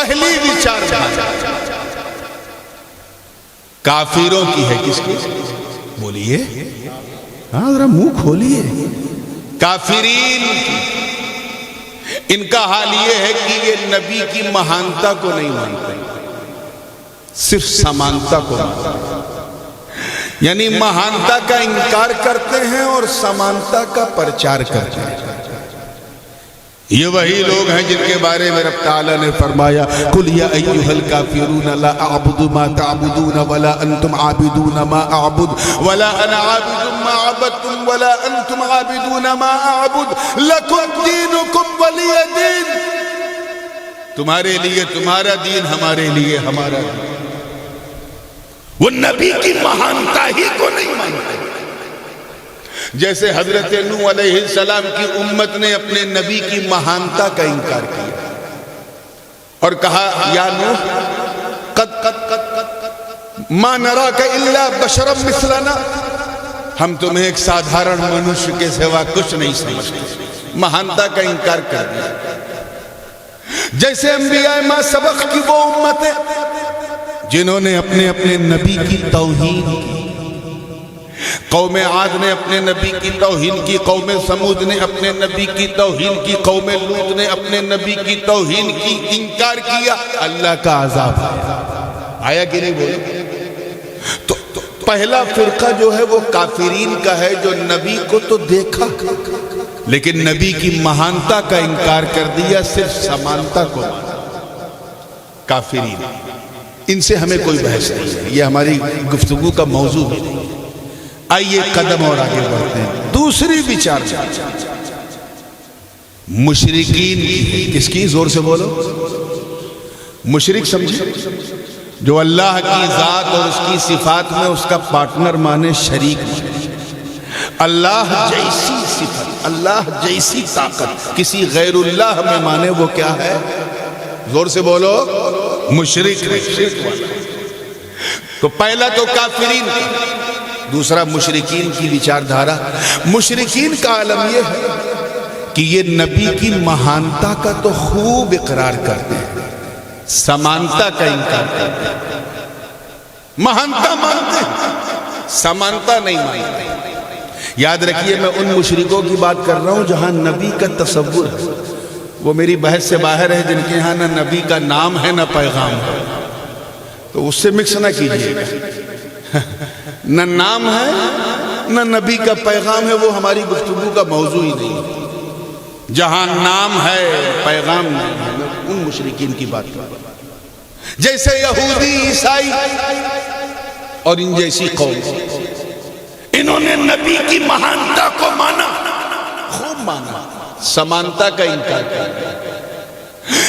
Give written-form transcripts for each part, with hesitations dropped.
پہلی وچار کافروں کی ہے. کس کی؟ بولیے، ہاں ذرا منہ کھولیے. کافرین کی. ان کا حال یہ ہے کہ یہ نبی کی مہانتا کو نہیں مانتے، صرف سمانتا کو مانتے ہیں. یعنی مہانتا کا انکار کرتے ہیں اور سمانتا کا پرچار کرتے ہیں. یہ وہی لوگ ہیں جن کے بارے میں رب تعالیٰ نے فرمایا قُلْ يَا أَيُّهَا الْكَافِرُونَ لَا أَعْبُدُ مَا تَعْبُدُونَ وَلَا أَنْتُمْ عَابِدُونَ مَا أَعْبُدُ وَلَا أَنَا عَابِدٌ مَا عَبَدْتُمْ وَلَا أَنْتُمْ عَابِدُونَ مَا أَعْبُدُ لَكُمْ دِينُكُمْ وَلِيَ دِينِ. تمہارے لیے تمہارا دین، ہمارے لیے ہمارا دین. وہ نبی کی مہانتا ہی کو نہیں مانتے. جیسے حضرت نوح علیہ السلام کی امت نے اپنے نبی کی مہانتا کا انکار کیا اور کہا یا نوح قد ما نراک الا بشرا مثلنا، ہم تمہیں ایک سادھارن منوش کے سوا کچھ نہیں سمجھتے. مہانتا کا انکار کر دیا. جیسے انبیاء ما سبق کی وہ امتیں جنہوں نے اپنے نبی کی توہین کی. قوم عاد نے اپنے نبی کی توہین کی، قوم سمود نے اپنے نبی کی توہین کی، قوم لوط نے اپنے نبی کی توہین کی، انکار کیا. اللہ کا عذاب آیا کہ نہیں بولے؟ تو پہلا فرقہ جو ہے وہ کافرین کا ہے، جو نبی کو تو دیکھا لیکن نبی کی مہانتا کا انکار کر دیا، صرف سمانتا کو مانا. کافرین، ان سے ہمیں کوئی بحث نہیں ہے، یہ ہماری گفتگو کا موضوع ہے. آئیے قدم اور آگے بڑھتے ہیں. دوسری وچار مشرکین کی. کس کی؟ زور سے بولو. مشرک سمجھے جو اللہ کی ذات اور اس کی صفات میں اس کا پارٹنر مانے، شریک مانے. اللہ جیسی صفت، اللہ جیسی طاقت کسی غیر اللہ میں مانے، وہ کیا ہے؟ زور سے بولو. مشرک. تو پہلا تو کافرین، دوسرا مشرکین کی وچار دھارا. مشرکین کا عالم یہ ہے کہ یہ نبی کی مہانتا کا تو خوب اقرار کرتے ہیں، سمانتا کا انکار کرتے ہیں. مہانتا مانتے ہیں، سمانتا نہیں مانتے. یاد رکھیے میں ان مشرکوں کی بات کر رہا ہوں جہاں نبی کا تصور ہے. وہ میری بحث سے باہر ہے جن کے ہاں نہ نبی کا نام ہے نہ پیغام ہے، تو اس سے مکس نہ کیجیے گا. نہ نام ہے نہ نبی کا پیغام ہے، وہ ہماری گفتگو کا موضوع ہی نہیں ہے. جہاں نام ہے پیغام نہیں ہے. میں ان مشرکین کی بات کر رہا ہوں جیسے یہودی، عیسائی اور ان جیسی قوم. انہوں نے نبی کی مہانتا کو مانا، خوب مانا، سمانتا کا انکار کیا.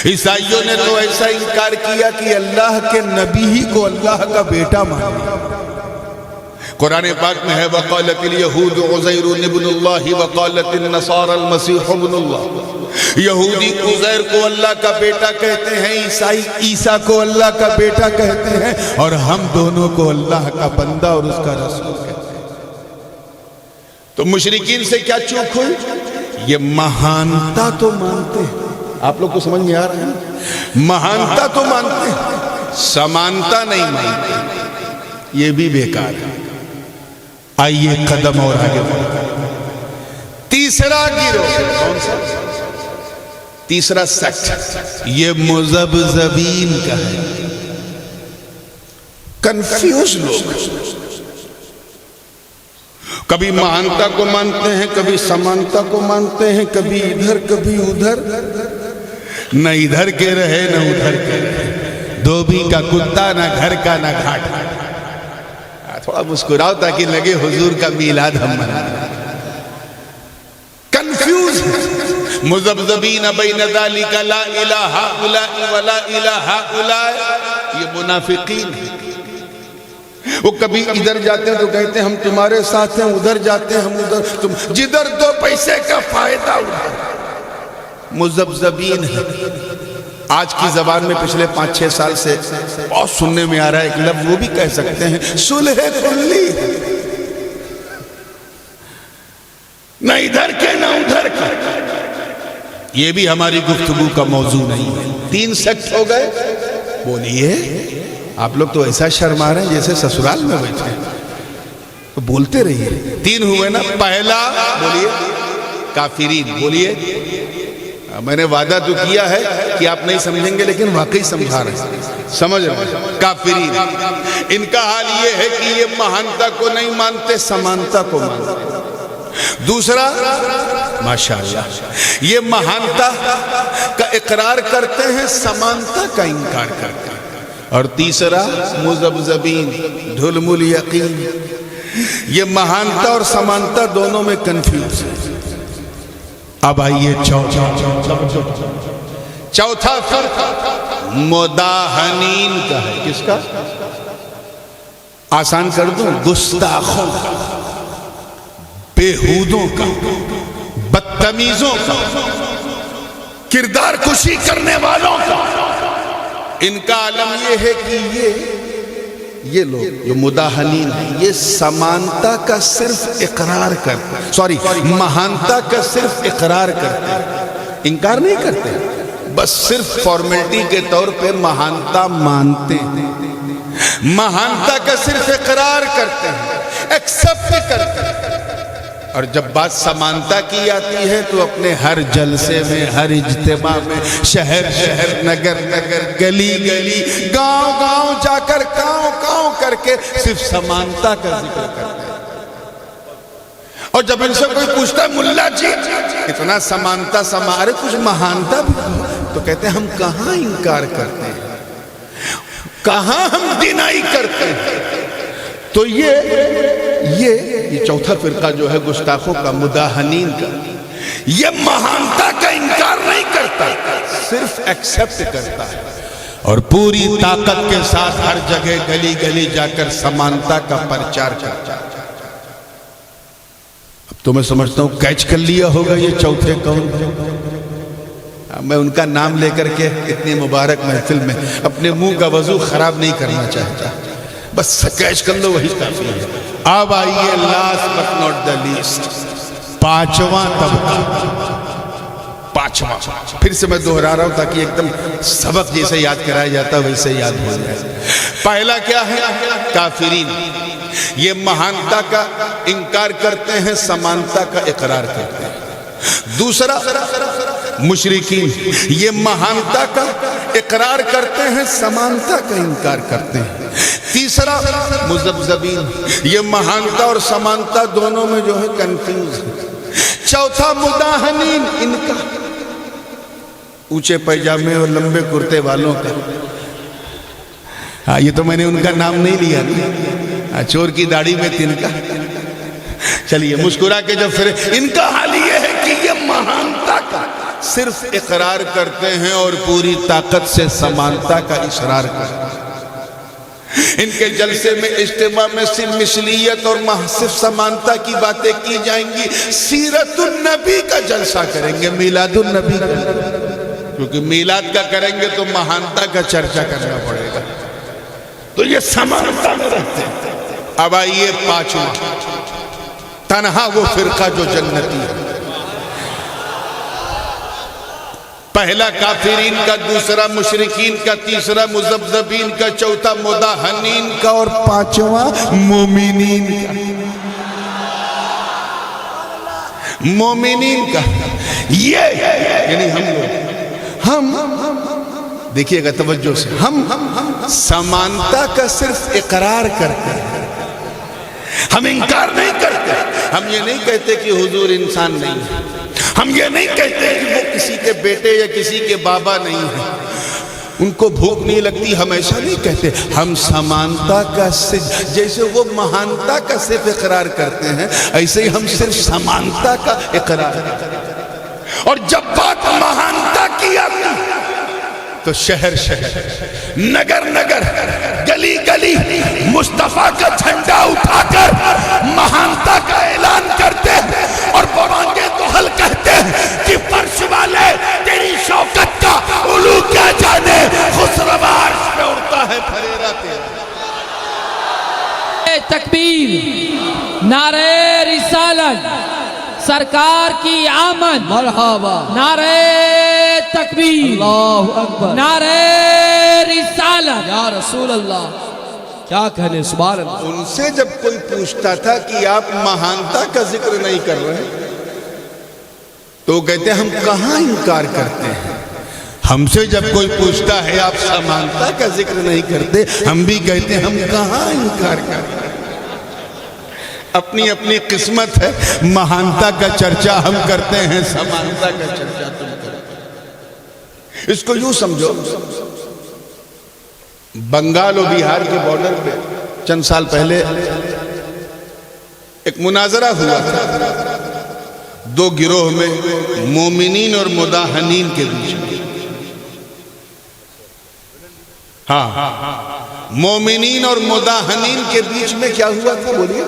عیسائیوں نے تو ایسا انکار کیا کہ اللہ کے نبی ہی کو اللہ کا بیٹا مانا. قرآن پاک میں ہے وَقَالَتِ الْيَهُودُ عُزَيْرٌ ابْنُ اللَّهِ وَقَالَتِ النَّصَارَى الْمَسِيحُ ابْنُ اللَّهِ. یہودی عزیر کو اللہ کا بیٹا کہتے ہیں، عیسائی عیسیٰ کو اللہ کا بیٹا کہتے ہیں، اور ہم دونوں کو اللہ کا بندہ اور اس کا رسول کہتے ہیں. تو مشرکین سے کیا چوک ہوئی؟ یہ مہانتا تو مانتے ہیں. آپ لوگ کو سمجھ میں آ رہا ہے؟ مہانتا تو مانتے ہیں، سمانتا نہیں مانتے. یہ بھی بیکار ہے. آئیے قدم اور آگے بڑھتے ہیں. تیسرا گروہ، کون سا؟ تیسرا سیکٹ، یہ مذبذبین کا ہے. کنفیوز لوگ، کبھی مہانتا کو مانتے ہیں، کبھی سمانتا کو مانتے ہیں، کبھی ادھر کبھی ادھر. نہ ادھر کے رہے نہ ادھر کے رہے، دھوبی کا کتا، نہ گھر کا نہ گھاٹ. تھوڑا مسکراؤ تاکہ لگے حضور کا میلاد ہم منائیں. کنفیوز مذبذبین بین ذالک لا الہ ہؤلاء ولا الہ ہؤلاء. یہ منافقین ہیں. وہ کبھی ادھر جاتے ہیں تو کہتے ہیں ہم تمہارے ساتھ ہیں، ادھر جاتے ہیں ہم ادھر، تم جدھر دو پیسے کا فائدہ اٹھا. مذبذبین ہیں. آج کی زبان میں پچھلے 5-6 سال سے بہت سننے میں آ رہا ہے ایک لفظ، وہ بھی کہہ سکتے ہیں صلح کلی. نہ ادھر کے نہ ادھر کے. یہ بھی ہماری گفتگو کا موضوع نہیں ہے. 3 سیکٹ ہو گئے. بولیے آپ لوگ تو ایسا شرما رہے ہیں جیسے سسرال میں بیٹھے ہیں. تو بولتے رہیے. 3 ہوئے نا. پہلا بولیے کافرین. بولیے. میں نے وعدہ تو کیا ہے کہ آپ نہیں سمجھیں گے لیکن واقعی سمجھا رہے ہیں. سمجھ رہے ہیں. کافرین ان کا حال یہ ہے کہ یہ مہانتا کو نہیں مانتے, سمانتا کو مانتے. دوسرا ماشاءاللہ یہ مہانتا کا اقرار کرتے ہیں, سمانتا کا انکار کرتے ہیں. اور تیسرا مذبذبین ڈھل مل یقین, یہ مہانتا اور سمانتا دونوں میں کنفیوز ہے. اب آئیے چوتھا فرق مداہنین کا ہے. کس کا؟ آسان کر دوں, گستاخوں کا, بےہودوں کا, بدتمیزوں کا, کردار کشی کرنے والوں کا. ان کا عالم یہ ہے کہ یہ لوگ جو مداہنین ہیں یہ سمانتا کا صرف اقرار کرتے ہیں, مہانتا کا صرف اقرار کرتے ہیں, انکار نہیں کرتے, بس صرف فارمیلٹی کے طور پہ مہانتا مانتے ہیں. مہانتا کا صرف اقرار کرتے ہیں, ایکسپٹ کرتے ہیں. اور جب بات سمانتا کی آتی ہے تو اپنے ہر جلسے میں, ہر اجتماع میں, شہر شہر, نگر نگر, گلی گلی, گاؤں گاؤں جا کر کاؤں کاؤں کر کے صرف سمانتا کا ذکر کرتے ہیں. اور جب ان سے کوئی پوچھتا ہے ملا جی اتنا سمانتا ارے کچھ مہانتا بھی, تو کہتے ہیں ہم کہاں انکار کرتے ہیں, کہاں ہم ڈینائی کرتے ہیں. تو یہ چوتھا فرقہ جو ہے گستاخوں کا, مداہنین کا, یہ مہانتا کا انکار نہیں کرتا, صرف ایکسپٹ کرتا ہے. اور پوری طاقت کے ساتھ ہر جگہ گلی گلی جا کر سمانتا کا پرچار کرتا ہے. اب تو میں سمجھتا ہوں کیچ کر لیا ہوگا یہ چوتھے کون. میں ان کا نام لے کر کے اتنی مبارک محفل میں اپنے منہ کا وضو خراب نہیں کرنا چاہتا, بس کیچ کر لو وہی کافی ہے. اب آئیے last but not the least, پانچواں طبقہ. پانچواں پھر سے میں دہرا رہا ہوں تاکہ ایک دم سبق جیسے یاد کرایا جاتا ویسے یاد ہو جائے. پہلا کیا ہے؟ کافرین. یہ مہانتا کا انکار کرتے ہیں, سمانتا کا اقرار کرتے ہیں. دوسرا مشرکین, یہ مہانتا کا اقرار کرتے ہیں, سمانتا کا انکار کرتے ہیں. تیسرا مذبذبین, یہ مہانتا اور سمانتا دونوں میں جو ہے کنفیوز ہے. چوتھا مداہنین, ان کا اونچے پیجامے اور لمبے کرتے والوں کا. یہ تو میں نے ان کا نام نہیں لیا, چور کی داڑھی میں تنکا. چلیے مسکرا کے جب پھر, ان کا حال یہ ہے کہ یہ مہانتا کا صرف اقرار کرتے ہیں اور پوری طاقت سے سمانتا کا اصرار کرتے ہیں. ان کے جلسے میں, اجتماع میں صرف مثلیت اور صرف سمانتا کی باتیں کی جائیں گی. سیرت النبی کا جلسہ کریں گے, میلاد النبی کا, کیونکہ میلاد کا کریں گے تو مہانتا کا چرچا کرنا پڑے گا. تو یہ سمانتا میں رہتے ہیں. اب آئیے پانچواں, تنہا وہ فرقہ جو جنتی ہے. پہلا کافرین کا, دوسرا مشرکین کا, تیسرا مذبذبین کا, چوتھا مداہنین کا, اور پانچواں مومنین کا. مومنین کا یہ یعنی ہم لوگ, ہم دیکھیے گا توجہ سے, ہم سمانتا کا صرف اقرار کرتے ہیں, ہم انکار نہیں کرتے. ہم یہ نہیں کہتے کہ حضور انسان نہیں ہے, ہم یہ نہیں کہتے کہ وہ کسی کے بیٹے یا کسی کے بابا نہیں ہیں, ان کو بھوک نہیں لگتی, ہم ایسا نہیں کہتے. ہم سمانتا کا صرف, جیسے وہ مہانتا کا صرف اقرار کرتے ہیں ایسے ہی ہم صرف سمانتا کا اقرار کرتے ہیں. اور جب بات مہانتا کی آتی تو شہر شہر, نگر نگر, گلی گلی مصطفیٰ کا جھنڈا اٹھا کر مہانتا کا اعلان کرتے ہیں اور بوانگے تو حل کہتے ہیں کہ فرش والے تیری شوکت کا علو کیا جانے, خسرو عرش پہ اڑتا ہے پھریرا تیرا. تکبیر, نعرہ رسالت, سرکار کی آمد, مرحبا, نعرہ تکبیر اللہ اکبر نعرہ رسالت یا رسول اللہ کیا کہنے سبحان اللہ ان سے جب کوئی پوچھتا تھا کہ آپ مہانتا کا ذکر نہیں کر رہے تو کہتے ہیں ہم کہاں انکار کرتے ہیں. ہم سے جب کوئی پوچھتا ہے آپ سمانتا کا ذکر نہیں کرتے ہم بھی کہتے ہیں ہم کہاں انکار کرتے ہیں. اپنی اپنی قسمت ہے. مہانتا کا چرچا ہم کرتے ہیں سمانتا کا چرچا تم کرتے ہیں. اس کو یوں سمجھو بنگال و بہار کے بارڈر پہ چند سال پہلے ایک مناظرہ ہوا تھا دو گروہ میں مومنین اور مداہنین کے بیچ میں. ہاں مومنین اور مداہنین کے بیچ میں کیا ہوا تھا بولیے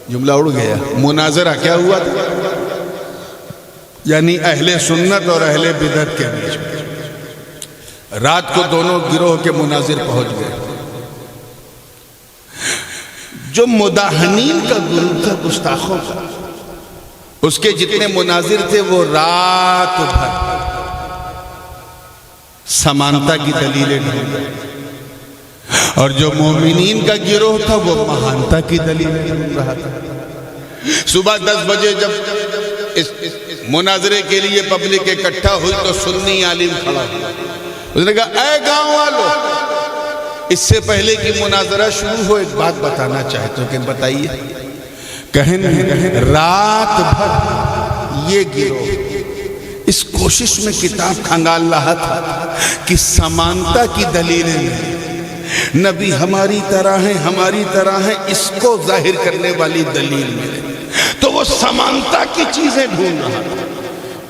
جملہ اڑ گیا. مناظرہ کیا ہوا تھا یعنی اہل سنت اور اہل بدعت کے بیچ میں. رات کو دونوں گروہ کے مناظر پہنچ گئے. جو مداہنین کا گروہ تھا گستاخوں کا اس کے جتنے مناظر تھے وہ رات بھر سمانتا کی دلیلیں ڈھونڈ رہے اور جو مومنین کا گروہ تھا وہ مہانتا کی دلیلیں ڈھونڈ رہا تھا. صبح 10 بجے جب اس مناظرے کے لیے پبلک اکٹھا ہوئی تو سنی عالم کھڑا ہوا. اس نے کہا اے گاؤں والوں اس سے پہلے کہ مناظرہ شروع ہو ایک بات بتانا چاہتے ہو کہ بتائیے. کہیں رات بھر یہ گروہ اس کوشش میں کتاب کھنگال رہا تھا کہ سمانتا کی دلیلیں ملے نبی ہماری طرح ہیں اس کو ظاہر کرنے والی دلیل ملے تو وہ سمانتا کی چیزیں ڈھونڈ رہا تھا.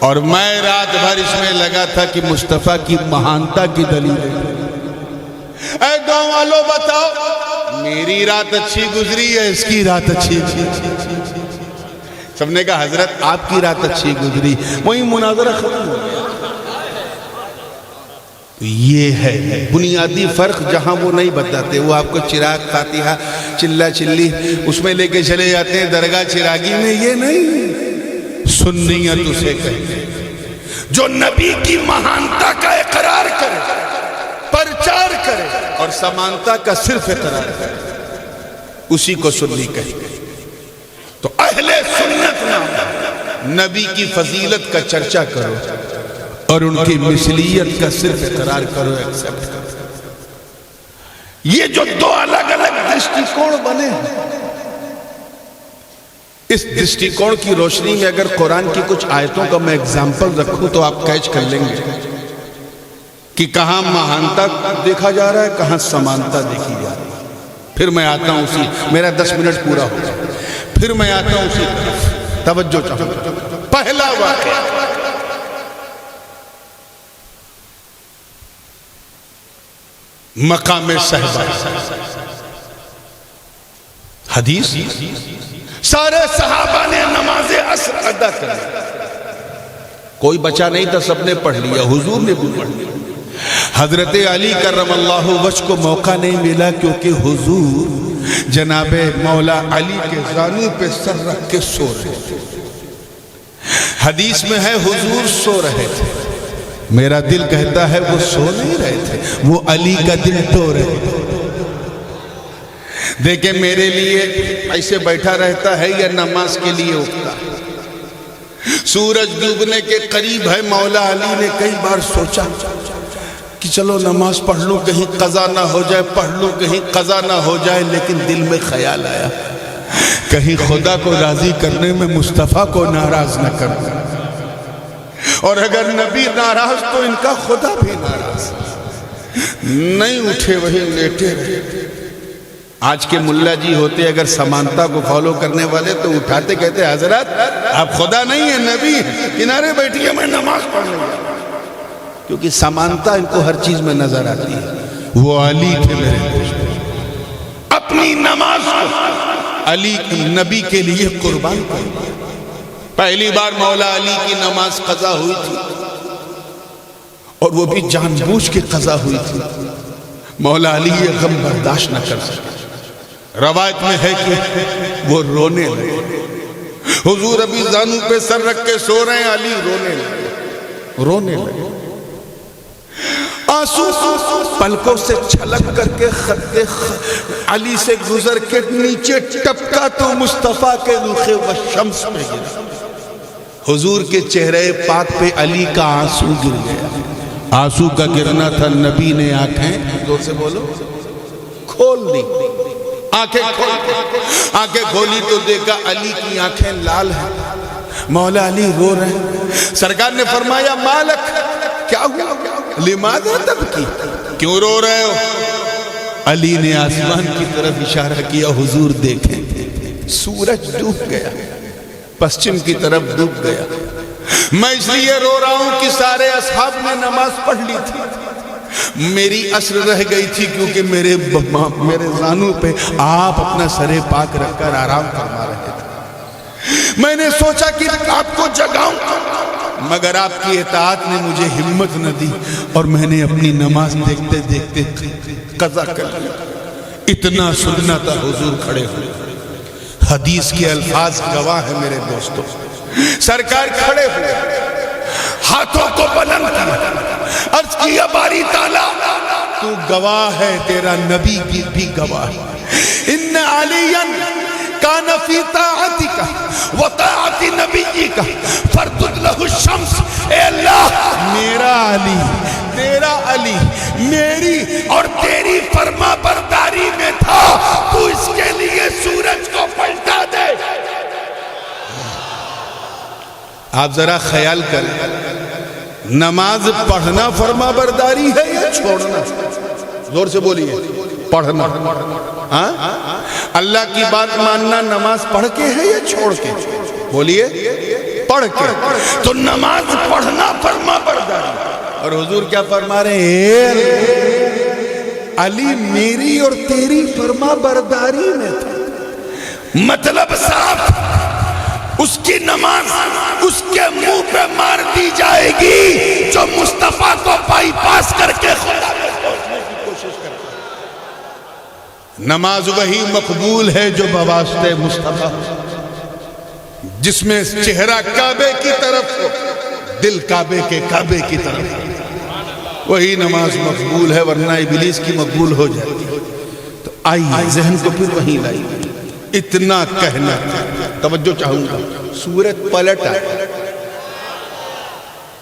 اور میں رات بھر اس میں لگا تھا کہ مصطفیٰ کی مہانتا کی دلیلیں. اے گاؤں والوں بتاؤ میری رات اچھی گزری ہے اس کی رات اچھی. سب نے کہا حضرت آپ کی رات اچھی گزری. وہی مناظرہ ختم ہو گیا. یہ ہے بنیادی فرق جہاں وہ نہیں بتاتے. وہ آپ کو چراغ فاتحہ چلا چلی اس میں لے کے چلے جاتے ہیں درگاہ چراغی میں. یہ نہیں سنیت اسے کہتے ہیں جو نبی کی مہانتا کا اقرار کرے پرچار کرے اور سمانتا کا صرف اقرار کرے اسی کو سنی کہتے ہیں. تو اہل سنت نام نبی کی فضیلت کا چرچا کرو اور ان کی مثلیت کا صرف اقرار کرو ایکسپٹ کرو. یہ جو دو الگ الگ دشٹیکون بنے ہیں اس دشٹیکون کی روشنی میں اگر قرآن کی کچھ آیتوں کا میں اگزامپل رکھوں تو آپ کیچ کر لیں گے کہ کہاں مہانتا دیکھا جا رہا ہے کہاں سمانتا دیکھی جا رہی ہے. پھر میں آتا ہوں اسی میرا 10 منٹ پورا ہو جائے پھر میں آتا ہوں اسی توجہ چاہوں. پہلا واقعہ مقام صحبہ حدیث سارے صحابہ نے نماز عصر ادا کر کوئی بچا نہیں تھا سب نے پڑھ لیا. حضور نے بھی پڑھ لیا. حضرت علی کرم اللہ وجہ کو موقع نہیں ملا کیونکہ حضور جناب مولا علی کے زانو پہ سر رکھ کے سو رہے تھے. حدیث میں ہے حضور سو رہے تھے. میرا دل کہتا ہے وہ سو نہیں رہے تھے وہ علی کا دل تو رہے تھے. دیکھیں میرے لیے ایسے بیٹھا رہتا ہے یا نماز کے لیے اٹھتا ہے. سورج ڈوبنے کے قریب ہے. مولا علی نے کئی بار سوچا کہ چلو نماز پڑھ لوں کہیں قضا نہ ہو جائے پڑھ لوں کہیں قضا نہ ہو جائے. لیکن دل میں خیال آیا کہیں خدا کو راضی کرنے میں مصطفیٰ کو ناراض نہ کر دوں اور اگر نبی ناراض تو ان کا خدا بھی ناراض. نہیں اٹھے وہی لیٹے رہے. آج کے ملا جی ہوتے اگر سمانتا کو فالو کرنے والے تو اٹھاتے کہتے حضرت آپ خدا نہیں ہیں نبی ہیں کنارے بیٹھیے میں نماز پڑھنے والا. کیونکہ سمانتا ان کو ہر چیز میں نظر آتی ہے. وہ علی تھے میرے دوست اپنی نماز کو علی نبی کے لیے قربان کر. پہلی بار مولا علی کی نماز قضا ہوئی تھی اور وہ بھی جان بوجھ کے قضا ہوئی تھی. مولا علی یہ غم برداشت نہ کر سکے. روایت میں ہے کہ وہ رونے لگے. حضور ابھی زانو پہ سر رکھ کے سو رہے ہیں علی رونے لگے. رونے لگے. آنسو پلکوں سے چھلک کر کے خد علی سے گزر کے نیچے ٹپکا تو مصطفیٰ کے رخ والشمس پہ گرا. حضور کے چہرے پاک پہ علی کا آنسو گر گیا. آنسو کا گرنا تھا. نبی نے آنکھیں زور سے بولو کھول دی. آنکھیں کھولی تو دیکھا علی کی آنکھیں لال ہیں. مولا علی رو رہے ہیں. سرکار نے فرمایا مالک کیا ہوا؟ لماذا تبکی؟ کیوں رو رہے ہو؟ علی نے آسمان کی طرف اشارہ کیا. حضور دیکھیں سورج ڈوب گیا, پشچم کی طرف ڈوب گیا. میں اس لیے رو رہا ہوں کہ سارے اصحاب نے نماز پڑھ لی تھی, میری عصر رہ گئی تھی کیونکہ میرے زانوں پہ آپ اپنا سر پاک رکھ کر آرام فرما رہے تھے. میں نے سوچا کہ آپ کو جگاؤں, مگر آپ کی اطاعت نے مجھے ہمت نہ دی اور میں نے اپنی نماز دیکھتے دیکھتے قضا کر لی. اتنا سننا تھا. حضور کھڑے ہوئے. حدیث کے الفاظ گواہ ہیں میرے دوستوں. سرکار کھڑے ہوئے, ہاتھوں کو بلند کیا, عرض کیا باری تعالیٰ تو گواہ ہے, تیرا نبی بھی گواہ ہے. ان علیاً کان فی طاعتک و طاعت نبیک فردد لہ الشمس. اے اللہ میرا علی, تیرا علی میری اور تیری فرما برداری میں تھا, تو اس کے لیے سورج کو پلٹا دے. آپ ذرا خیال کریں, نماز پڑھنا فرما برداری ہے یا چھوڑنا؟ زور سے بولیے. پڑھنا. اللہ کی بات ماننا نماز پڑھ کے ہے یا چھوڑ کے؟ بولیے. پڑھ کے. تو نماز پڑھنا فرما برداری. اور حضور کیا فرما رہے ہیں؟ علی میری اور تیری فرما برداری میں تھا. مطلب صاحب اس کی نماز اس کے منہ پہ مار دی جائے گی جو مصطفیٰ کو بائی پاس کر کے خدا میں پہنچنے کی کوشش کرتا ہے. نماز وہی مقبول ہے جو بواسطے مصطفیٰ, جس میں چہرہ کعبے کی طرف ہو, دل کعبے کے کعبے کی طرف ہو, وہی نماز مقبول ہے, ورنہ ابلیس کی مقبول ہو جاتی ہے. تو آئیے ذہن کو پھر وہیں لائی. اتنا کہنا توجہ چاہوں گا. سورج پلٹ آئے,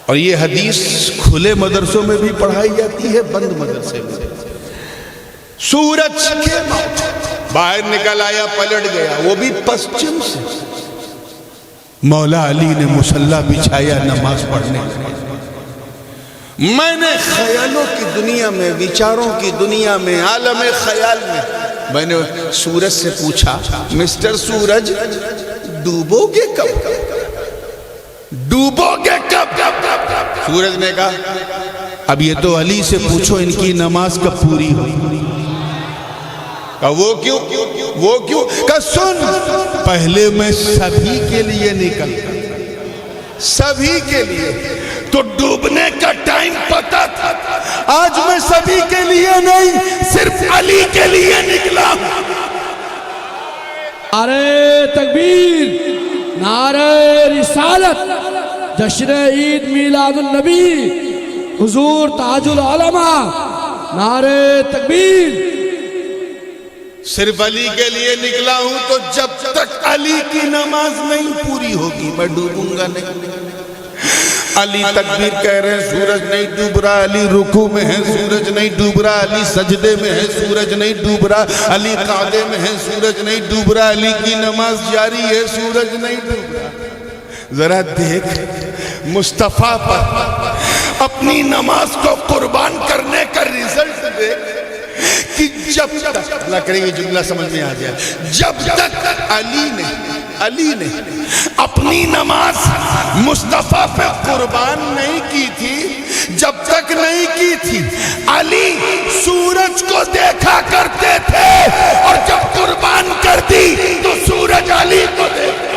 اور یہ حدیث کھلے مدرسوں میں بھی پڑھائی جاتی ہے, بند مدرسے میں. سورج کے باہر نکل آیا, پلٹ گیا, وہ بھی پشچم سے. مولا علی نے مصلی بچھایا نماز پڑھنے. میں نے خیالوں کی دنیا میں, وچاروں کی دنیا میں, عالم خیال میں نے سورج سے پوچھا, مسٹر سورج ڈوبو گے کب؟ ڈوبو گے کب؟ سورج نے کہا اب یہ تو علی سے پوچھو ان کی نماز کب پوری ہوئی. کہا وہ کیوں؟ وہ کیوں؟ کہا سن, پہلے میں سبھی کے لیے نکلتا, سبھی کے لیے, تو ڈوبنے کا ٹائم پتا تھا. آج میں سبھی کے لیے نہیں, صرف علی کے لیے نکلا. نعرہ تکبیر, نعرہ رسالت, جشن عید میلاد النبی, حضور تاج العلماء, نعرہ تکبیر. صرف علی کے لیے نکلا ہوں, تو جب تک علی کی نماز نہیں پوری ہوگی میں ڈوبوں گا نہیں. علی تکبیر کہہ رہے ہیں, سورج نہیں ڈوب رہا. علی رکوع میں ہے, سورج نہیں ڈوب رہا. علی سجدے میں ہے, سورج نہیں ڈوب رہا. علی قعدے میں ہے, سورج نہیں ڈوب رہا. علی کی نماز جاری ہے, سورج نہیں ڈوب رہا. ذرا دیکھ مصطفیٰ پر اپنی نماز کو قربان کرنے کا رزلٹ دیکھ, کہ جب تک اللہ کریں گے جملہ سمجھ میں آ جائے, جب تک علی نے اپنی نماز مصطفیٰ پہ قربان نہیں کی تھی, جب تک نہیں کی تھی, علی سورج کو دیکھا کرتے تھے, اور جب قربان کر دی تو سورج علی کو دیکھا.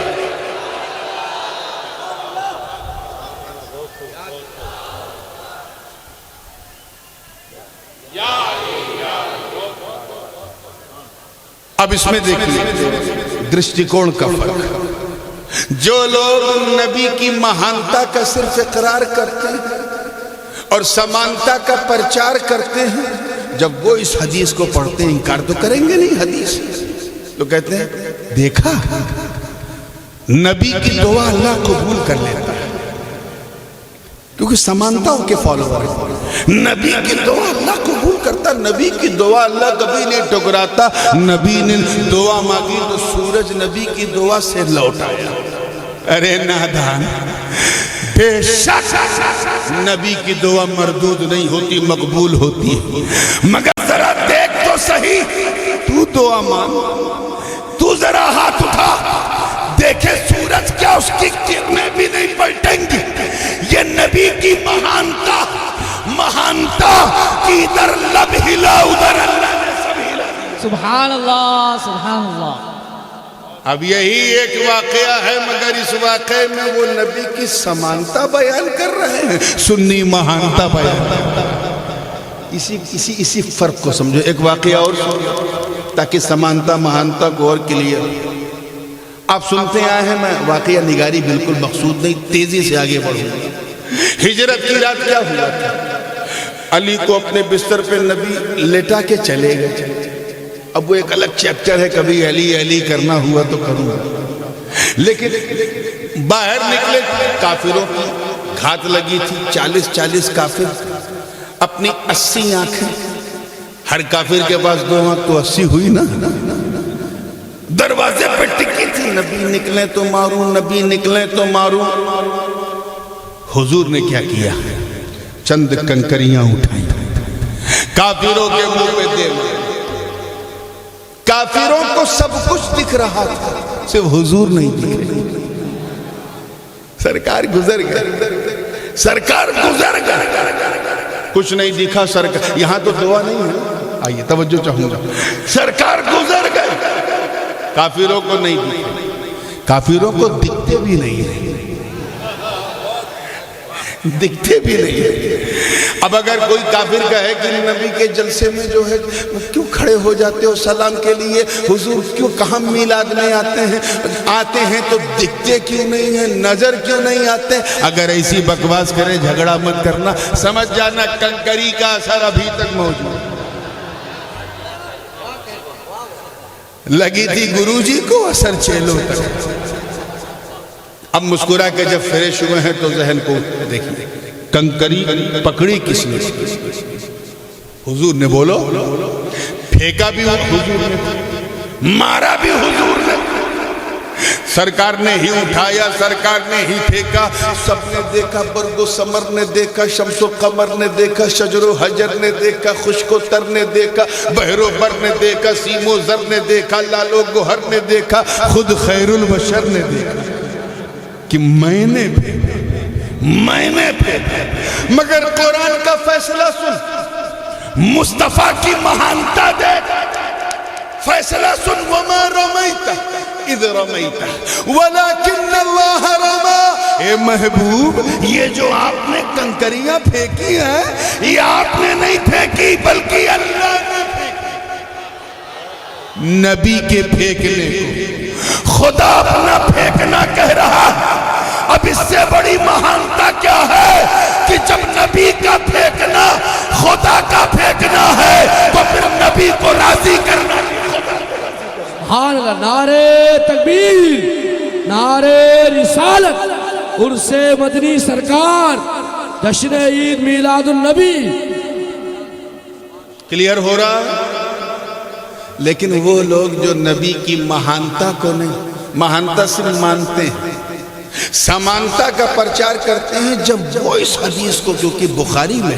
اب اس میں دیکھیے درشٹیکون کا فرق. جو لوگ نبی کی مہانتا کا صرف اقرار کرتے ہیں اور سمانتا کا پرچار کرتے ہیں، جب وہ اس حدیث کو پڑھتے ہیں انکار تو کریں گے نہیں حدیث، تو کہتے ہیں دیکھا نبی کی دعا اللہ قبول کر لیتا ہے، کیونکہ سمانتاؤں کے فالوور ہیں، نبی کی دعا اللہ قبول کرتا، نبی کی دعا اللہ کبھی نہیں ٹکراتا، نبی نے دعا مانگی تو سورج نبی کی دعا سے لوٹ آیا۔ ارے نادان، بے شک نبی کی دعا مردود نہیں ہوتی، مقبول ہوتی ہے، مگر ذرا دیکھ تو صحیح، تو دعا مانگ، تو ذرا ہاتھ اٹھا، دیکھے سورج کیا اس کی کرنیں بھی نہیں پلٹیں گی۔ یہ نبی کی مہانتا کی ادھر لب ہلا ادھر اللہ نے سب ہلا۔ سبحان اللہ سبحان اللہ۔ اب یہی ایک واقعہ ہے، مگر اس واقعے میں وہ نبی کی سمانتا بیان کر رہے ہیں، سنی مہانتا بیان۔ اسی فرق کو سمجھو، ایک واقعہ اور سنو تاکہ سمانتا مہانتا کو اور کلیئر۔ آپ سنتے آئے ہیں، میں واقعہ نگاری بالکل مقصود نہیں، تیزی سے آگے بڑھوں گا۔ ہجرت کی رات کیا ہوا تھا؟ علی کو اپنے بستر پہ نبی لٹا کے چلے گئے۔ اب وہ ایک الگ چیپٹر ہے، کبھی علی علی کرنا ہوا تو کروں گا، لیکن باہر نکلے کافروں کی گھات لگی تھی، 40 کافر، اپنی 80 آنکھیں، ہر کافر کے پاس 2 آنکھ تو 80 ہوئی نا، دروازے پہ ٹکی تھی، نبی نکلیں تو ماروں، نبی نکلیں تو ماروں۔ حضور نے کیا کیا؟ چند کنکریاں اٹھائیں، کافروں کے منہ پہ دے مارے۔ کافروں کو سب کچھ دکھ رہا تھا، صرف حضور نہیں دکھ رہے۔ سرکار گزر گئے، سرکار گزر گئے، کچھ نہیں دکھا سرکار۔ یہاں تو دعا نہیں ہے، آئیے توجہ چاہوں گا۔ سرکار گزر گئے، کافروں کو نہیں دکھے، کافروں کو دکھتے بھی نہیں رہے، دکھتے بھی نہیں رہے۔ اب اگر کوئی کافر کہے کہ نبی کے جلسے میں جو ہے کیوں کھڑے ہو جاتے ہو سلام کے لیے، حضور کیوں کہاں میلاد میں آتے ہیں تو دکھتے کیوں نہیں ہیں، نظر کیوں نہیں آتے؟ اگر ایسی بکواس کرے جھگڑا مت کرنا، سمجھ جانا کنکری کا اثر ابھی تک موجود ہے۔ لگی تھی گرو جی کو، اثر چیلوں تک۔ اب مسکرا کے جب فریش ہوئے ہیں تو ذہن کو دیکھیں، کنکری پکڑی کس نے؟ حضور نے، بولو، پھینکا بھی حضور نے، مارا بھی حضور نے، سرکار نے ہی اٹھایا، سرکار نے ہی پھینکا۔ سب نے دیکھا، برگ و ثمر نے دیکھا، شمس و قمر نے دیکھا، شجر و حجر نے دیکھا، خشک و تر نے دیکھا، بحر و بر نے دیکھا، سیم و زر نے دیکھا، لال و گوہر نے دیکھا، خود خیر البشر نے دیکھا کہ میں نے پھینکا۔ مگر قرآن کا فیصلہ سن، مصطفیٰ کی مہانتا دیکھ، فیصلہ سن، وما رمیت اذ رمیت ولکن اللہ رمی۔ اے محبوب، یہ جو آپ نے کنکریاں پھینکی ہیں، یہ آپ نے نہیں پھینکی بلکہ اللہ نے پھینکی۔ نبی کے پھینکنے کو خدا اپنا پھینکنا کہہ رہا ہے۔ اب اس سے بڑی مہانتا کیا ہے کہ جب نبی کا پھینکنا خدا کا پھینکنا ہے تو پھر نبی کو راضی کرنا۔ سبحان اللہ، نعرہ تکبیر، نعرہ رسالت، عرس مدنی سرکار، جشن عید میلاد النبی۔ کلیئر ہو رہا ہے؟ لیکن وہ لوگ جو نبی کی مہانتا کو نہیں، مہانتا صرف مانتے ہیں، سمانتا کا پرچار کرتے ہیں، جب وہ اس حدیث کو جو کہ بخاری میں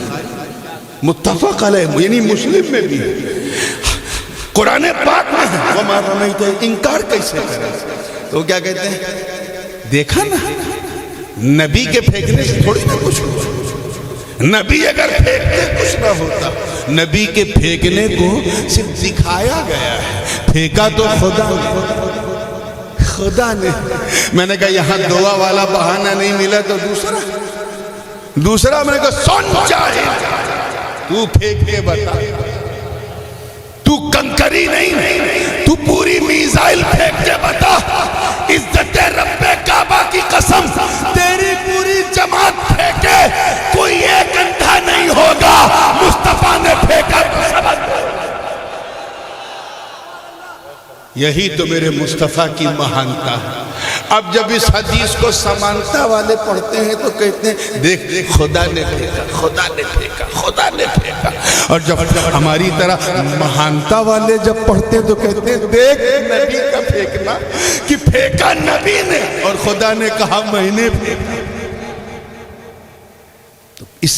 متفق علیہ یعنی مسلم میں بھی ہے، قرآن پاک میں ہے، وما رمیت، انکار کیسے کریں؟ تو کیا کہتے ہیں؟ دیکھا نا، نبی کے پھینکنے سے تھوڑی نہ کچھ ہو، نبی اگر پھینکتے کچھ نہ ہوتا، نبی کے پھینکنے کو صرف دکھایا گیا ہے، پھینکا تو خدا نے۔ میں نے کہا یہاں دعا والا بہانہ نہیں ملا تو دوسرا میں نے کہا سن چاہے تو پھینک کے بتا، تو کنکری نہیں، تو پوری میزائل پھینک کے بتا، عزت رب کعبہ کی قسم، تیری پوری جماعت پھینکے کوئی ایک اندھا ہوگا مصطفیٰ نے پھینکا تو سبق ہوگا۔ یہی تو میرے مصطفیٰ کی مہانتا ہے۔ اب جب اس حدیث کو سمانتا والے پڑھتے ہیں تو کہتے ہیں دیکھ خدا نے پھینکا، خدا نے پھینکا، خدا نے پھینکا۔ اور جب ہماری طرح مہانتا والے جب پڑھتے ہیں تو کہتے ہیں دیکھ نبی کا پھینکنا، کہ پھینکا نبی نے اور خدا نے کہا میں نے پھینکا۔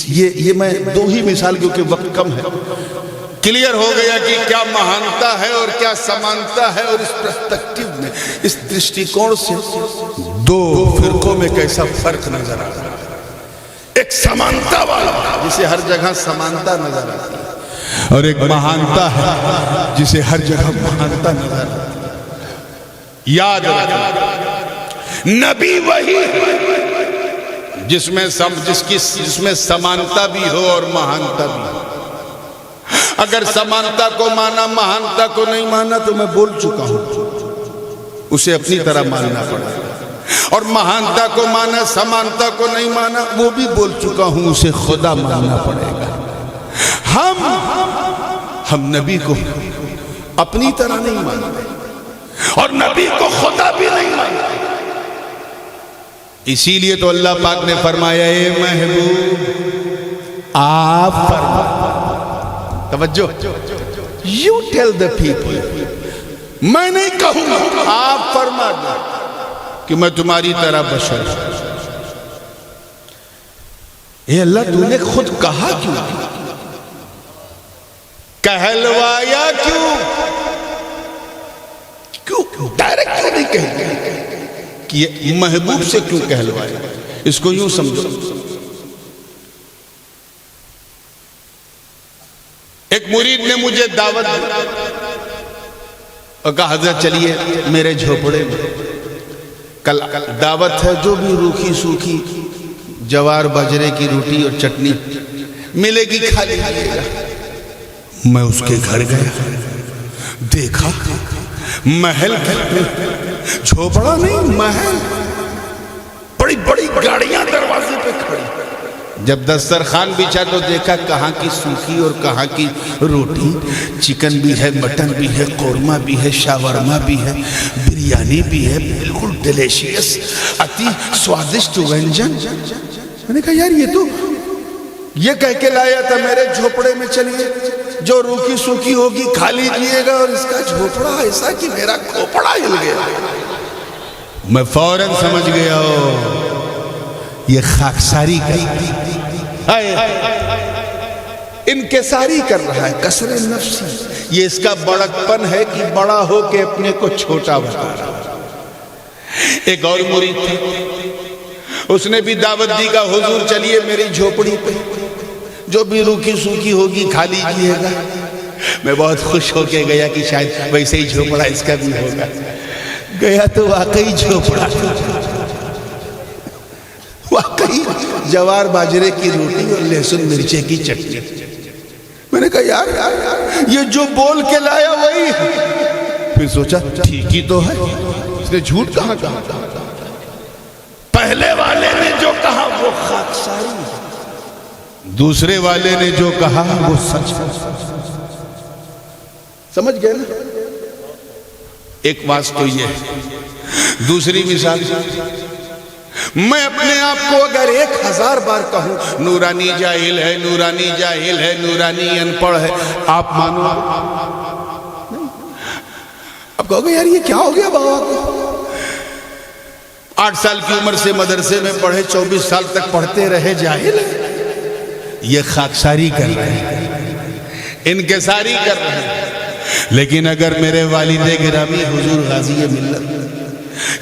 یہ میں دو ہی مثال کیونکہ وقت کم ہے، کلیئر ہو گیا کہ کیا مہانتا ہے اور کیا سمانتا ہے، اور اس پرسپیکٹیو میں، اس درشٹیکون سے دو فرقوں میں کیسا فرق نظر آتا ہے۔ ایک سمانتا والا جسے ہر جگہ سمانتا نظر آتی ہے، اور ایک مہانتا ہے جسے ہر جگہ مہانتا نظر آتی ہے۔ یاد رکھیں نبی وہی جس میں سمانتا بھی ہو اور مہانتا بھی ہو۔ اگر سمانتا کو مانا مہانتا کو نہیں مانا تو میں بول چکا ہوں، اسے اپنی طرح ماننا پڑا، اور مہانتا کو مانا سمانتا کو نہیں مانا وہ بھی بول چکا ہوں، اسے خدا ماننا پڑے گا۔ ہم نبی کو اپنی طرح نہیں مانتے اور نبی کو خدا بھی نہیں مانتے۔ اسی لیے تو اللہ پاک نے فرمایا اے محبوب آپ فرما، توجہ، you tell the people، میں نہیں کہوں گا، آپ فرما دیں کہ میں تمہاری طرح بشر ہوں۔ اے اللہ تو نے خود کہا کیوں، کہلوایا کیوں، ڈائریکٹ کیوں نہیں کہہ کہ یہ محبوب سے کیوں کہلوایا؟ اس کو یوں سمجھو، ایک مرید نے مجھے دعوت دی اور کہا حضرت چلیے میرے جھوپڑے میں، کل دعوت ہے، جو بھی روکھی سوکھی جوار باجرے کی روٹی اور چٹنی ملے گی کھا لیجیے گا۔ میں اس کے گھر گیا، دیکھا محل، جھوپڑا نہیں محل، بڑی بڑی گاڑیاں دروازے پہ کھڑی۔ جب دسترخوان بچھا تو دیکھا کہاں کی سوکھی اور کہاں کی روٹی، چکن بھی ہے، مٹن بھی ہے، قورمہ بھی ہے، شاورما بھی ہے، بریانی بھی ہے، بالکل ڈیلیشیس، اتی سوادشٹ ونجن۔ میں نے کہا یار یہ کہہ کے لایا تھا میرے جھوپڑے میں چلیے جو روکی سوکھی ہوگی کھا لیجئے گا، اور اس کا جھوپڑا ایسا کہ میرا کھوپڑا ہل گیا۔ میں فوراً سمجھ گیا یہ خاکساری انکساری کر رہا ہے، کسر نفسی۔ یہ اس کا بڑکپن ہے کہ بڑا ہو کے اپنے کو چھوٹا بتا رہا۔ ایک اور مرید تھا، اس نے بھی دعوت دی کا حضور چلیے میری جھوپڑی پہ جو بھی روکی سوکھی ہوگی کھا لیجیے گا۔ میں بہت خوش ہو کے گیا کہ شاید ویسے ہی جھوپڑا اس کا بھی ہوگا۔ گیا تو واقعی جھوپڑا، واقعی جوار باجرے کی روٹی اور لہسن مرچے کی چٹنی۔ میں نے کہا یار یہ جو بول کے لایا وہی ہے۔ پھر سوچا ٹھیک ہی تو ہے، اس نے جھوٹ کہاں کہا؟ پہلے والے نے جو کہا وہ خاکساری، دوسرے والے نے جو کہا وہ سچ۔ سمجھ گئے نا؟ ایک بات تو یہ ہے۔ دوسری مثال، میں اپنے آپ کو اگر 1000 بار کہوں نورانی جاہل ہے، نورانی جاہل ہے، نورانی ان پڑھ ہے، آپ مانو؟ اب کہو گے یار یہ کیا ہو گیا بابا کو؟ 8 سال کی عمر سے مدرسے میں پڑھے، 24 سال تک پڑھتے رہے، جاہل ہے؟ یہ خاکساری کر رہے ہیں، انکساری کر رہے ہیں۔ لیکن اگر میرے والد گرامی حضور غازی ملت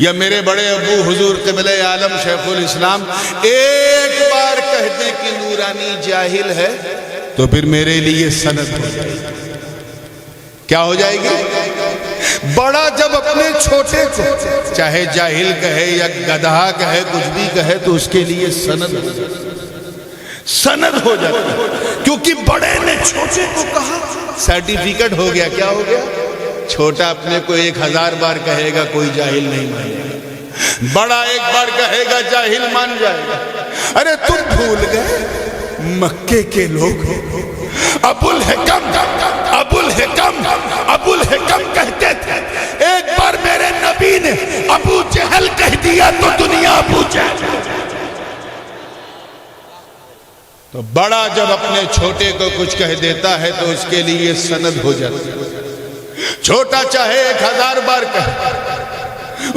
یا میرے بڑے ابو حضور قبلہ عالم شیخ الاسلام ایک بار کہہ دیں کہ نورانی جاہل ہے تو پھر میرے لیے سند ہو جائے گی۔ کیا ہو جائے گی؟ بڑا جب اپنے چھوٹے کو چاہے جاہل کہے یا گدھا کہے، کچھ بھی کہے، تو اس کے لیے سند ہو جائے گی، سند ہو جاتا ہے۔ کیونکہ بڑے نے چھوٹے کو کہا، سرٹیفیکٹ ہو گیا۔ کیا ہو گیا؟ چھوٹا اپنے کو 1000 بار کہے گا کوئی جاہل نہیں مانے گا، بڑا ایک بار کہے گا جاہل مان جائے گا۔ ارے تم بھول گئے مکے کے لوگ ابو الحکم کہتے تھے ایک بار میرے نبی نے ابو جہل کہہ دیا تو دنیا ابو جہل. تو بڑا جب اپنے چھوٹے کو کچھ کہہ دیتا ہے تو اس کے لیے سند ہو جاتی ہے. چھوٹا چاہے 1000 بار کہے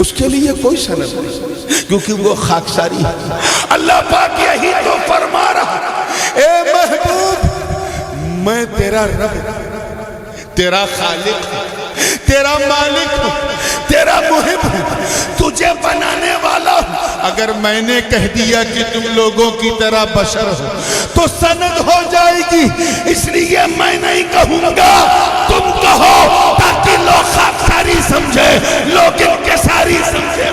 اس کے لیے کوئی سند نہیں کیونکہ وہ خاکساری ہے. اللہ پاک یہی تو فرما رہا اے محبوب میں تیرا رب تیرا خالق تیرا مالک تیرا محب تجھے بنانے والا. اگر میں نے کہہ دیا کہ تم لوگوں کی طرح بشر ہو تو سند ہو جائے گی. اس لیے میں نہیں کہوں گا تم کہو تاکہ لوگ خاکساری سمجھے لوگ انکساری سمجھے.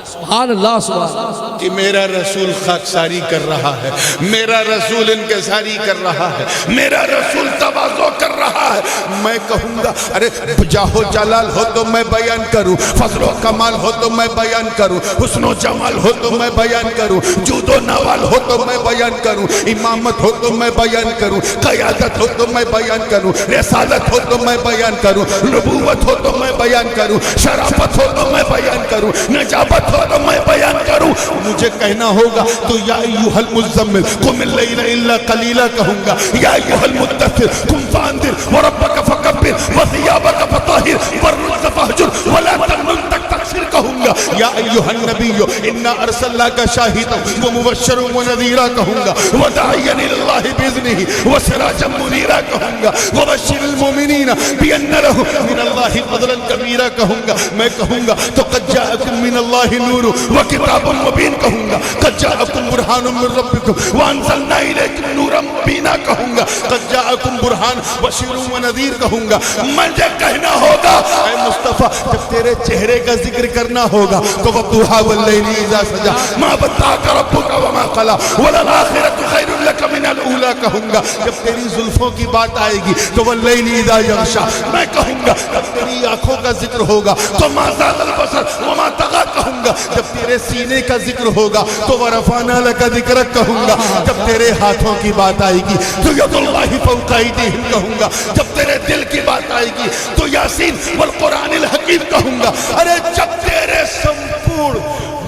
سبحان اللہ سبحان اللہ. کہ میرا رسول خاکساری کر رہا ہے میرا رسول انکساری کر رہا ہے میرا رسول تواضع کر رہا ہے. میں کہوں گا ارے جاہ و جلال ہو تو میں بیان کروں فضل و کمال ہو تو میں بیان کروں حسن و جمال ہو تو میں بیان کروں جود و نوال ہو تو میں بیان کروں امامت ہو تو میں بیان کروں قیادت ہو تو میں بیان کروں رسالت ہو تو میں بیان کروں نبوت ہو تو میں بیان کروں شرافت ہو تو میں بیان کروں نجابت ہو تو میں بیان کروں. مجھے کہنا ہوگا تو یا ایوہ المزمل قم اللیل الا قلیلا کہوں گا یا ایوہ المدثر قم فانذر وربک فکبر وثیابک فطہر والرجز فہجر ولا تمنن تک تقصیر کہوں گا یا ایوہ النبی انا ارسلناک شاہدا ومبشرا ونذیرا کہوں گا وداعیا الی اللہ باذنہ وسراجا منیرا کہوں گا وبشر المؤمنین بان لهم من اللہ فضلا کبیرا کہوں گا. میں کہوں گا تو قد جاءکم من اللہ نور وکتاب مبین کہوں گا قد جاءکم برہان من ربکم وانزلنا الیکم نورا مبینا کہوں گا قد جاءکم برہان بشیر و نذیر کہوں گا. مجھے کہنا ہوگا اے مصطفیٰ جب تیرے چہرے کا ذکر کرنا ہوگا تو وضحیٰ واللیل اذا سجا ما ودعک ربک وما قلی وللآخرۃ خیر لک من الاولی کہوں گا. جب تیری زلفوں کی بات آئے گی تو واللیل اذا یغشا. میں کہوں گا جب تیری آنکھوں کا ذکر ہوگا تو ما زاغ البصر وما طغی کہوں گا. جب تیرے سینے کا ذکر ہوگا تو ورفعنا لک ذکرک کہوں گا. جب تیرے ہاتھوں کی بات آئے گی تو ید اللہ فوق ایدیہم کہوں گا. جب تیرے دل کی بات آئے گی تو یاسین والقرآن الحکیم کہوں گا. ارے جب تیرے سمپور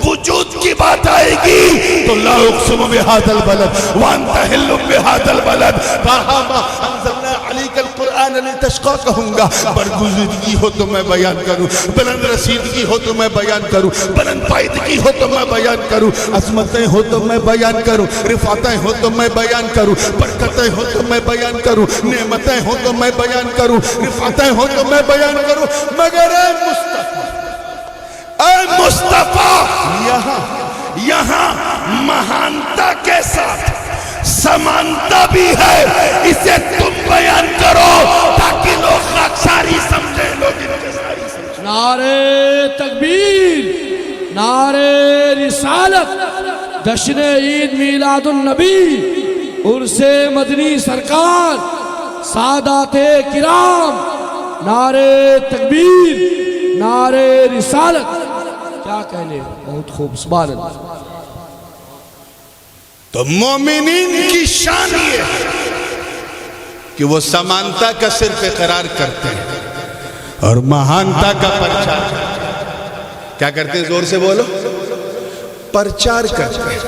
وجود کی بات آئے گی تو لا اقسم بہذا البلد وانت حل بہذا البلد فہما انزلنا علیک القرآن لتشقی کہوں گا. برگزیدگی ہو تو میں بیان کروں بلند رسیدگی ہو تو میں بیان کروں بلند پائیدگی ہو تو میں بیان کروں عظمتیں ہو تو میں بیان کروں رفعتیں ہو تو میں بیان کروں برکتیں ہو تو میں بیان کروں نعمتیں ہو تو میں بیان کروں رفعتیں ہو تو میں بیان کروں. مگر اے مصطفیٰ یہاں مہانتا کے ساتھ سمانتا بھی ہے. اسے تم بیان کرو تاکہ لوگ خاکساری سمجھیں لوگ انکساری سمجھیں. نعرے تکبیر نعرے رسالت جشن عید میلاد النبی عرس مدنی سرکار سادات کرام نعرے تکبیر نعرے رسالت. کیا کہنے بہت خوب سبحان اللہ. تو مومنین کی شان یہ ہے کہ وہ سمانتا کا صرف اقرار کرتے ہیں اور مہانتا کا پرچار کیا کرتے ہیں؟ زور سے بولو. پرچار کرتے ہیں.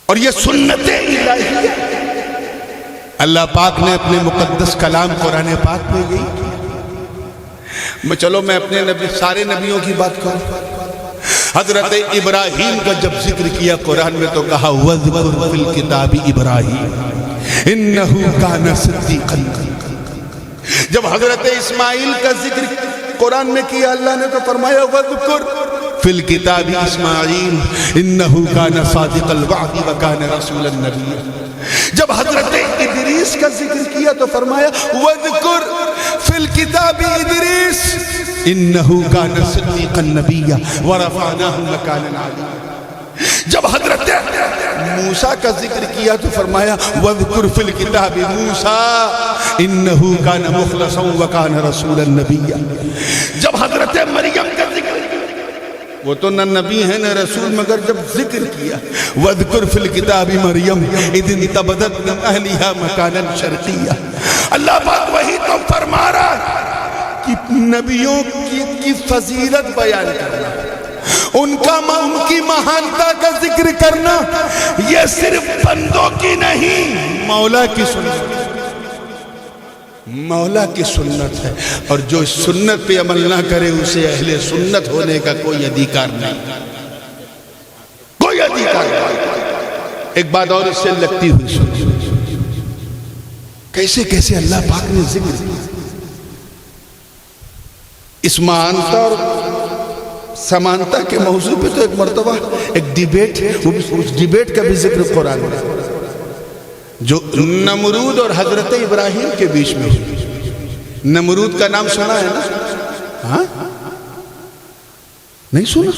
اور یہ سنت الہی اللہ پاک نے اپنے مقدس کلام قرآن پاک میں گئی. چلو میں اپنے نبی سارے نبیوں کی بات کروں. حضرت ابراہیم کا جب ذکر کیا قرآن میں تو کہا وَذْكُرْ فِي الْكِتَابِ إِبْرَاهِيمَ إِنَّهُ كَانَ صِدِّيقًا. جب حضرت اسماعیل کا ذکر قرآن میں کیا اللہ نے تو فرمایا وَذْكُرْ فِي الْكِتَابِ إِسْمَاعِيلَ إِنَّهُ كَانَ صَادِقَ الْوَعْدِ وَكَانَ رَسُولًا نَبِيًّا. جب حضرت ادریس کا ذکر کیا تو فرمایا وَذْكُرْ فِي الْكِتَابِ إِدْرِيسَ إِنَّهُ كَانَ صِدِّيقًا نَبِيًّا وَرَفَعْنَاهُ مَكَانًا عَلِيًّا. جب حضرت موسیٰ کا ذکر کیا تو فرمایا وَذْكُرْ فِي الْكِتَابِ مُوسَىٰ إِنَّهُ كَانَ مُخْلَصًا وَكَانَ رَسُولًا نَبِيًّا. جب حضرت مریم کا ذکر وہ تو نہ نبی ہے نہ رسول، مگر جب ذکر کیا وَاذْكُرْ فِي الْكِتَابِ مَرْيَمَ اِذْ انْتَبَذَتْ مِنْ أَهْلِهَا مَكَانًا شَرْقِيًّا۔ اللہ پاک وہی تو فرما رہا ہے کہ نبیوں کی فضیلت بیان کرنا، ان کی مہانتا کا ذکر کرنا، یہ صرف بندوں کی نہیں، مولا کی سنت، مولا کی سنت ہے، اور جو اس سنت پہ عمل نہ کرے اسے اہل سنت ہونے کا کوئی ادھیکار نہیں، کوئی ادھیکار نہیں۔ ایک بات اور اس سے لگتی ہوئی سن، کیسے کیسے اللہ پاک نے ذکر کیا اس مہانتا اور سمانتا کے موضوع پہ۔ تو ایک مرتبہ ایک ڈیبیٹ، اس ڈیبیٹ کا بھی ذکر قرآن میں جو نمرود اور حضرت ابراہیم کے بیچ میں ہوئی۔ نمرود کا نام سنا ہے نا؟ ہاں نہیں سنا؟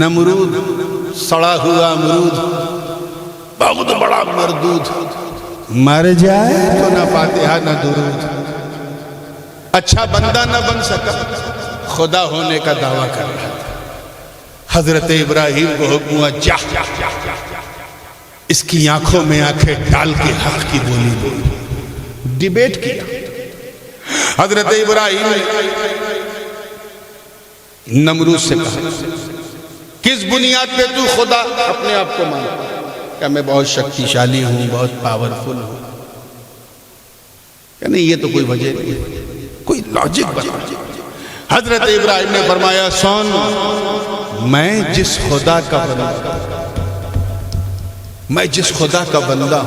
نمرود سڑا ہوا امرود، بہت بڑا مردود، مر جائے تو نہ فاتحہ نہ درود، اچھا بندہ نہ بن سکا، خدا ہونے کا دعویٰ کر رہا تھا۔ حضرت ابراہیم کو حکم ہوا جا، اس کی آنکھوں میں آنکھیں ڈال کے حق کی بولی بولی۔ ڈیبیٹ کیا حضرت ابراہیم نے نمرود سے کہا کس بنیاد پہ تو خدا اپنے آپ کو مانتا؟ کہ میں بہت شکتی شالی ہوں، بہت پاورفل ہوں۔ کہ نہیں، یہ تو کوئی وجہ نہیں، کوئی لاجک بتا۔ حضرت ابراہیم نے فرمایا سن، میں جس خدا کا بندہ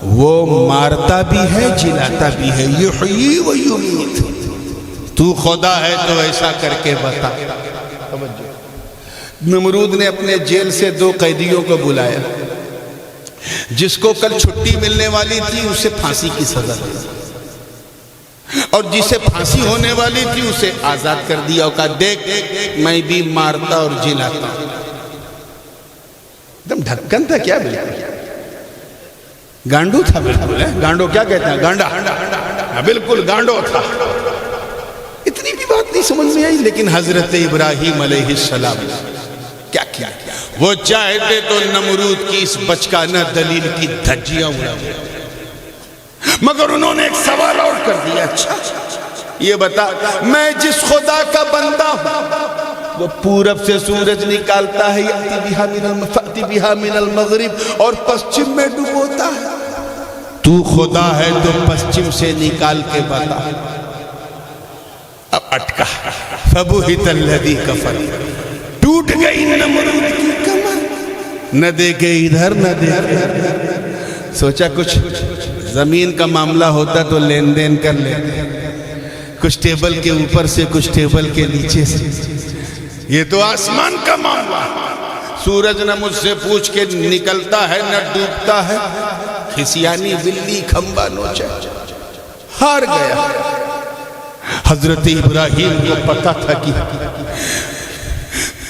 وہ مارتا بھی ہے جلاتا بھی ہے، یحیی و یمیت۔ تو خدا ہے تو ایسا کر کے بتا۔ نمرود نے اپنے جیل سے 2 قیدیوں کو بلایا، جس کو کل چھٹی ملنے والی تھی اسے پھانسی کی سزا دی، اور جسے پھانسی ہونے والی تھی اسے آزاد کر دیا، اور کہا دیکھ میں بھی مارتا اور جلاتا ہوں۔ دم ڈھکن تھا کیا بالکل؟ گانڈو تھا بالکل، گانڈو کیا کہتے ہیں؟ گانڈا، بالکل گانڈو تھا۔ اتنی بھی بات نہیں سمجھ میں آئی، لیکن حضرت ابراہیم علیہ السلام کیا کیا؟ وہ چاہتے تو نمرود کی اس بچکانہ دلیل کی دھجیاں اڑا دیا، مگر انہوں نے ایک سوال اور کر دیا، اچھا یہ بتا، میں جس خدا کا بندہ ہوں وہ پورب سے سورج نکالتا ہے، فأتی بہا من المغرب، اور پسچم میں ڈبوتا ہے، تو خدا ہے تو پسچم سے نکال کے بتا۔ اب اٹکا، فبہت الذی کفر، ٹوٹ گئی نمرود کی کمر، نہ دیکھے ادھر نہ دیکھے۔ سوچا کچھ زمین کا معاملہ ہوتا تو لین دین کر لیتے، کچھ ٹیبل کے اوپر سے کچھ ٹیبل کے نیچے سے، یہ تو آسمان کا معاملہ۔ سورج نہ مجھ سے پوچھ کے نکلتا ہے نہ ڈوبتا ہے، کھسیانی بلی کھمبا نوچا، ہار گیا۔ حضرت ابراہیم کو پتا تھا کہ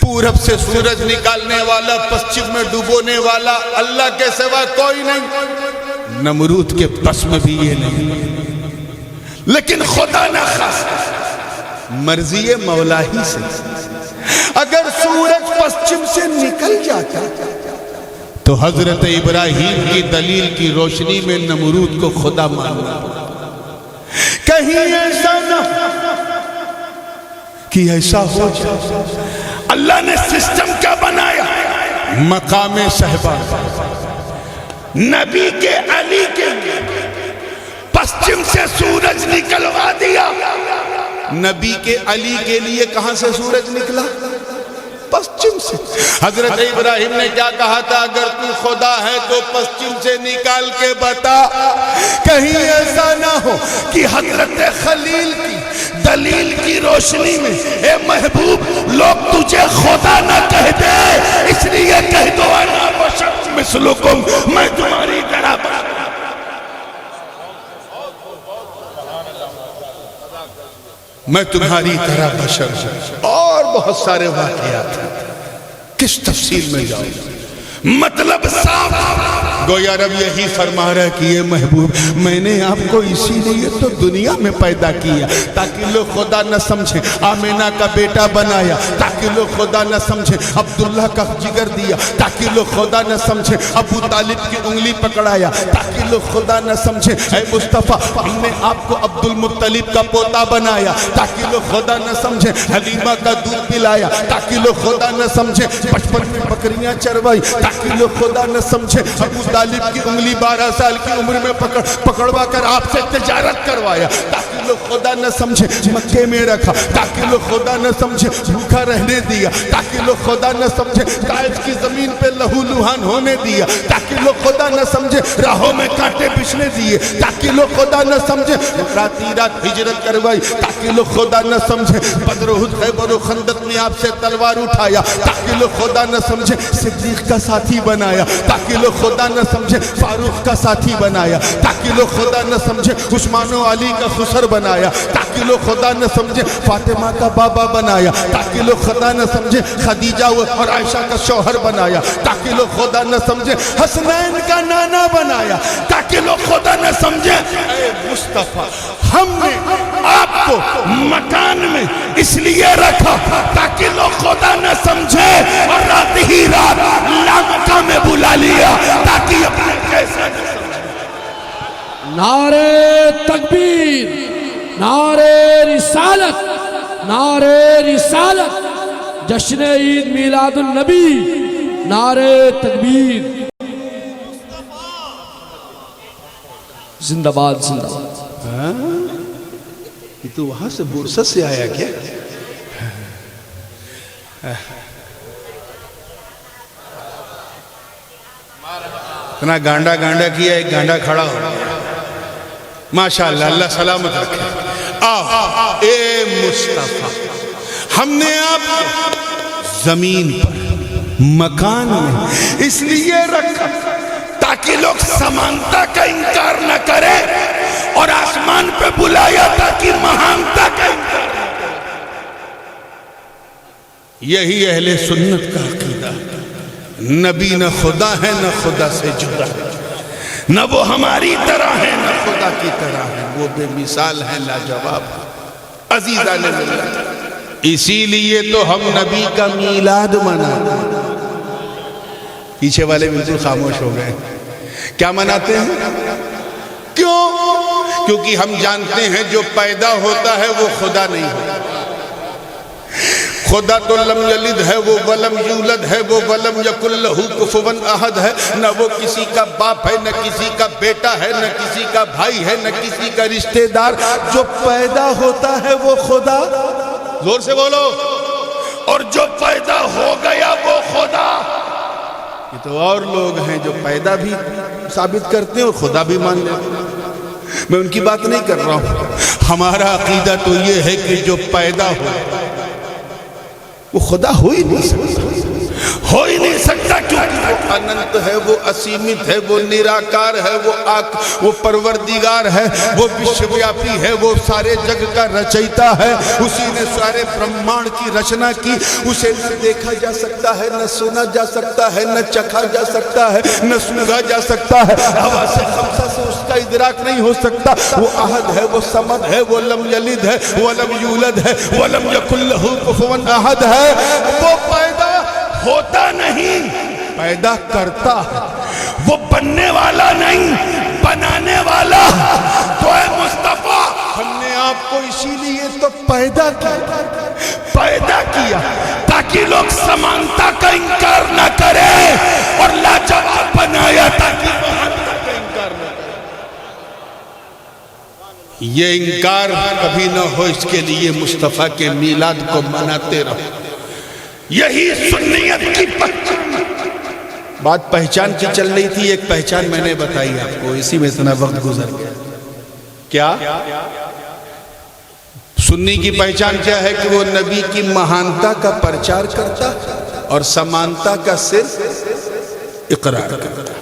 پورب سے سورج نکالنے والا، پسچم میں ڈوبونے والا اللہ کے سوا کوئی نہیں، نمرود کے پس میں بھی یہ نہیں، لیکن خدا نہ خواستہ مرضی مولا ہی سے اگر سورج پسچم سے نکل جاتا تو حضرت ابراہیم کی دلیل کی روشنی میں نمرود کو خدا ماننا، کہیں ایسا نہ کہ ایسا ہو جائے۔ اللہ نے سسٹم کیا بنایا؟ مقام صحبہ، نبی کے علی کے پسچم سے سورج نکلوا دیا۔ نبی کے علی کے لیے کہاں سے سورج نکلا؟ پسچم سے۔ حضرت ابراہیم نے کیا کہا تھا؟ اگر تو خدا ہے تو پسچم سے نکال کے بتا، کہیں ایسا نہ ہو کہ حضرت خلیل کی دلیل کی روشنی میں اے محبوب لوگ تجھے خدا نہ کہہ دے، اس لیے کہہ دو انا بشر مثلکم، میں تمہاری طرح میں تمہاری طرح بشر ہوں۔ اور بہت سارے واقعات ہیں، کس تفصیل میں جاؤں، مطلب صاف، گویا رب یہی فرما رہا ہے کہ یہ محبوب میں نے آپ کو اسی لیے تو دنیا میں پیدا کیا تاکہ لوگ خدا نہ سمجھیں آمینہ کا بیٹا بنایا، تاکہ لوگ خدا نہ سمجھیں عبداللہ کا جگر دیا، تاکہ لوگ خدا نہ سمجھیں ابو طالب کی انگلی پکڑایا، تاکہ لوگ خدا نہ سمجھیں اے مصطفیٰ ہم نے آپ کو عبد المطلب کا پوتا بنایا، تاکہ لوگ خدا نہ سمجھیں حلیمہ کا دودھ پلایا، تاکہ لوگ خدا نہ سمجھیں بچپن میں بکریاں چروائی، تاکہ لوگ خدا نہ سمجھیں ابو طالب کی انگلی 12 سال کی عمر میں پکڑوا کر آپ سے تجارت کروایا، تاکہ لوگ خدا نہ سمجھیں مکے میں رکھا، تاکہ لوگ خدا نہ سمجھیں بھوکا رہنے دیا، تاکہ لوگ خدا نہ سمجھیں طائف کی زمین پہ لہو لہان ہونے دیا، تاکہ لوگ خدا نہ سمجھیں راہوں میں کانٹے بچھنے دیے، تاکہ لوگ خدا نہ سمجھیں راتی رات ہجرت کروائی، تاکہ لوگ خدا نہ سمجھیں بدر احد خیبر و خندق میں آپ سے تلوار اٹھایا، تاکہ لوگ خدا نہ سمجھیں صدیق کا ساتھی بنایا، تاکہ لوگ خدا نہ سمجھیں فاروق کا ساتھی بنایا، تاکہ لوگ خدا نہ سمجھیں عثمان و علی کا خسر بنایا، تاکہ لوگ خدا نہ سمجھیں فاطمہ کا بابا بنایا، تاکہ لوگ خدا نہ سمجھیں خدیجہ اور عائشہ کا شوہر بنایا، تاکہ لوگ خدا نہ سمجھیں حسنین کا نانا بنایا، تاکہ لوگ خدا نہ سمجھیں اے مصطفیٰ ہم نے آپ کو مکان میں اس لیے رکھا تاکہ لوگ خدا نہ سمجھیں، اور رات ہی رات لامکہ میں بلا لیا تاکہ اپنے کیسا نہ سمجھیں۔ نعرے تکبیر، نعرے رسالت، نعرے رسالت، جشن عید میلاد النبی، نعرے تکبیر، زندہ باد زندہ باد۔ یہ تو وہاں سے بورسٹ سے آیا کیا؟ اتنا گانڈا گانڈا کیا ایک گانڈا کھڑا ہو ماشاءاللہ اللہ سلامت رکھے۔ آؤ اے مصطفیٰ ہم نے آپ کو زمین پر مکان میں اس لیے رکھا تاکہ لوگ سمانتا کا انکار نہ کرے، اور آسمان پہ بلایا تاکہ مہانتا کا انکار نہ کرے۔ یہی اہل سنت کا عقیدہ، نبی نہ خدا ہے نہ خدا سے جدا ہے، نہ وہ ہماری طرح ہے نہ خدا کی طرح ہے، وہ بے مثال ہے لاجواب ہے۔ عزیزان ملت اسی لیے تو ہم نبی کا میلاد مناتے ہیں۔ پیچھے والے بالکل خاموش ہو گئے، کیا مناتے ہیں؟ کیوں؟ کیونکہ ہم جانتے ہیں جو پیدا ہوتا ہے وہ خدا نہیں ہوتا۔ خدا تو لم یلد ہے، وہ ولم یولد ہے، وہ ولم یکن لہ کفوا احد ہے، نہ وہ کسی کا باپ ہے نہ کسی کا بیٹا ہے نہ کسی کا بھائی ہے نہ کسی کا رشتہ دار، جو پیدا ہوتا ہے وہ خدا، زور سے بولو، اور جو پیدا ہو گیا وہ خدا۔ یہ تو اور لوگ ہیں جو پیدا بھی ثابت کرتے ہیں اور خدا بھی مان لیتے ہیں، میں ان کی بات نہیں کر رہا ہوں۔ ہمارا عقیدہ تو یہ ہے کہ جو پیدا ہو وہ خدا ہو ہی نہیں سکتا، کیونکہ وہ اننت ہے، وہ اسیمت ہے، وہ نراکار ہے، وہ پروردگار ہے، وہ وشویاپی ہے، وہ سارے جگ کا رچیتا ہے، اسی نے سارے برہمانڈ کی رچنا کی، اسے نہ دیکھا جا سکتا ہے، نہ سنا جا سکتا ہے، نہ چکھا جا سکتا ہے، نہ سونگا جا سکتا ہے، حواس خمسہ سے اس کا ادراک نہیں ہو سکتا۔ وہ احد ہے، وہ صمد ہے، وہ لم یلد ہے، ولم یولد ہے، ولم یکن لہ کفوا احد ہے۔ وہ پیدا ہوتا نہیں، پیدا کرتا ہے، وہ بننے والا نہیں، بنانے والا۔ تو اے مصطفیٰ ہم نے آپ کو اسی لیے تو پیدا کیا تاکہ لوگ سمانتا کا انکار نہ کرے، اور لاجواب بنایا تاکہ مہانتا کا انکار نہ کرے۔ یہ انکار کبھی نہ ہو، اس کے لیے مصطفیٰ کے میلاد کو مناتے رہو، یہی سنیت کی پہچان۔ بات پہچان کی چل رہی تھی، ایک پہچان میں نے بتائی آپ کو، اسی میں اتنا وقت گزر گیا۔ کیا سنی کی پہچان کیا ہے؟ کہ وہ نبی کی مہانتا کا پرچار کرتا اور سمانتا کا صرف اقرار کرتا۔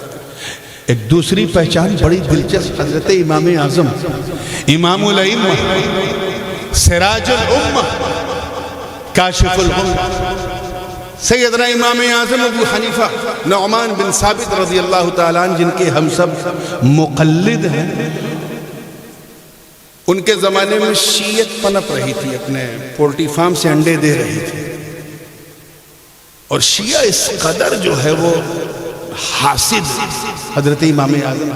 ایک دوسری پہچان بڑی دلچسپ، حضرت امام اعظم، امام الائمہ، سراج الامہ، کاشف الغمہ، سیدنا امام اعظم ابو حنیفہ نعمان بن ثابت رضی اللہ تعالیٰ عنہ، جن کے ہم سب مقلد ہیں، ان کے زمانے میں شیعت پنپ رہی تھی، اپنے پولٹری فارم سے انڈے دے رہی تھی، اور شیعہ اس قدر جو ہے وہ حاسد حضرت امام اعظم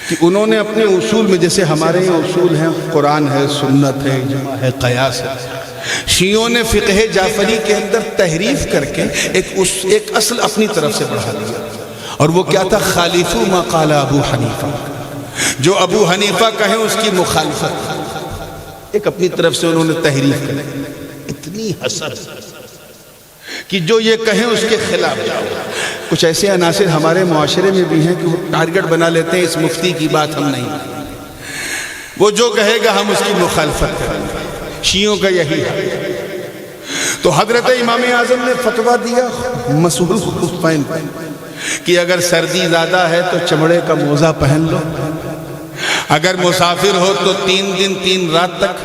کہ انہوں نے اپنے اصول میں، جیسے ہمارے یہاں اصول ہیں، قرآن ہے، سنت ہے، اجماع ہے، قیاس ہے، شیعوں نے فقہ جعفری کے اندر تحریف کر کے ایک اصل اپنی طرف سے بڑھا دیا، اور وہ کیا تھا؟ خالفو ما قال ابو حنیفہ، جو ابو حنیفہ کہیں اس کی مخالفت، ایک اپنی طرف سے انہوں نے تحریف کر دی، اتنی حسد کہ جو یہ کہیں اس کے خلاف جاؤ۔ کچھ ایسے عناصر ہمارے معاشرے میں بھی ہیں کہ وہ ٹارگٹ بنا لیتے ہیں، اس مفتی کی بات ہم نہیں، وہ جو کہے گا ہم اس کی مخالفت کریں گے۔ شیعوں کا یہی ہے۔ تو حضرت امام اعظم نے فتویٰ دیا مسح الخفین کہ اگر سردی زیادہ ہے تو چمڑے کا موزہ پہن لو، اگر مسافر ہو تو 3 دن 3 رات تک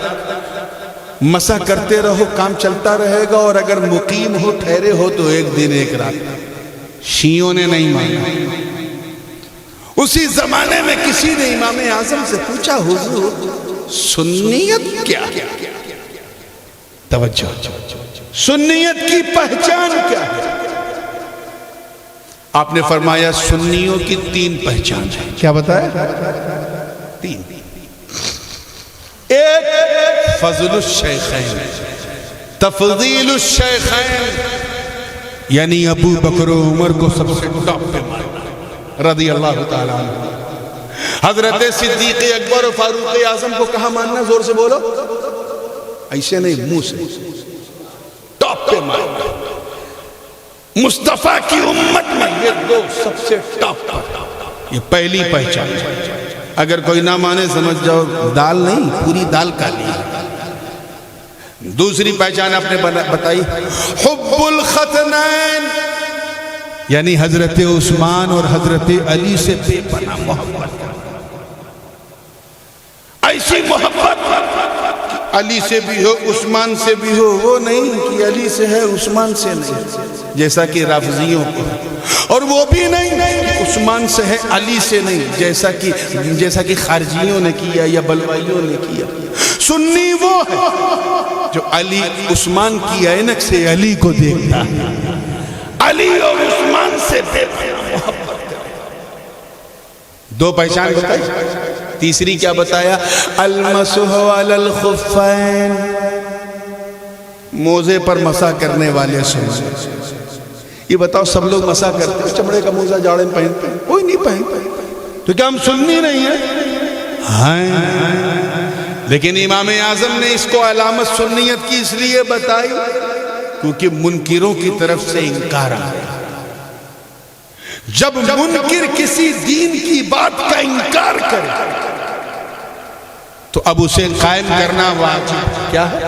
مسح کرتے رہو، کام چلتا رہے گا، اور اگر مقیم ہو، ٹھہرے ہو، تو 1 دن 1 رات۔ شیعوں نے نہیں مانا۔ اسی زمانے میں کسی نے امام اعظم سے پوچھا، حضور سنیت کیا ہے؟ توجہ، سنیت کی پہچان کیا ہے؟ آپ نے فرمایا سنیوں کی 3 پہچان ہے۔ کیا بتایا؟ 3۔ ایک فضل الشیخین، تفضیل الشیخین، یعنی ابو بکر و عمر کو سب سے ٹاپ پہ ماننا رضی اللہ تعالیٰ عنہ۔ حضرت صدیق اکبر و فاروق اعظم کو کہاں ماننا؟ زور سے بولو، ایسے نہیں، منہ سے، ٹاپ پہ ماننا۔ مصطفیٰ کی امت میں یہ 2 سب سے ٹاپ پر، یہ پہلی پہچان۔ اگر کوئی نہ مانے سمجھ جاؤ دال نہیں، پوری دال کالی ہے۔ دوسری پہچان آپ نے بتائی حب الختنین، یعنی حضرت عثمان اور حضرت علی سے بے پناہ محبت، ایسی محبت علی سے بھی ہو، عثمان سے بھی ہو، وہ نہیں کہ علی سے ہے عثمان سے نہیں، جیسا کہ رافضیوں کو، اور وہ بھی نہیں کہ عثمان سے ہے علی سے نہیں، جیسا کہ خارجیوں نے کیا یا بلوائیوں نے کیا۔ سنی وہ ہے جو علی عثمان کی عینک سے علی کو دیکھتا ہے، علی اور عثمان سے بے پناہ محبت کرے۔ 2 پہچان بتائی۔ تیسری کیا بتایا؟ المسح علی الخفین، موزے پر مسح کرنے والے سننے۔ یہ بتاؤ سب لوگ مسح کرتے ہیں، چمڑے کا موزہ جاڑے میں پہنتے ہیں؟ کوئی نہیں پہنتا، تو کیا ہم سنی نہیں ہیں؟ ہاں، لیکن امام اعظم نے اس کو علامت سنیت کی اس لیے بتائی کیونکہ منکروں کی طرف سے انکار آیا۔ جب منکر کسی دین کی بات کا انکار کرے تو اب اسے قائم کرنا واجب کیا ہے؟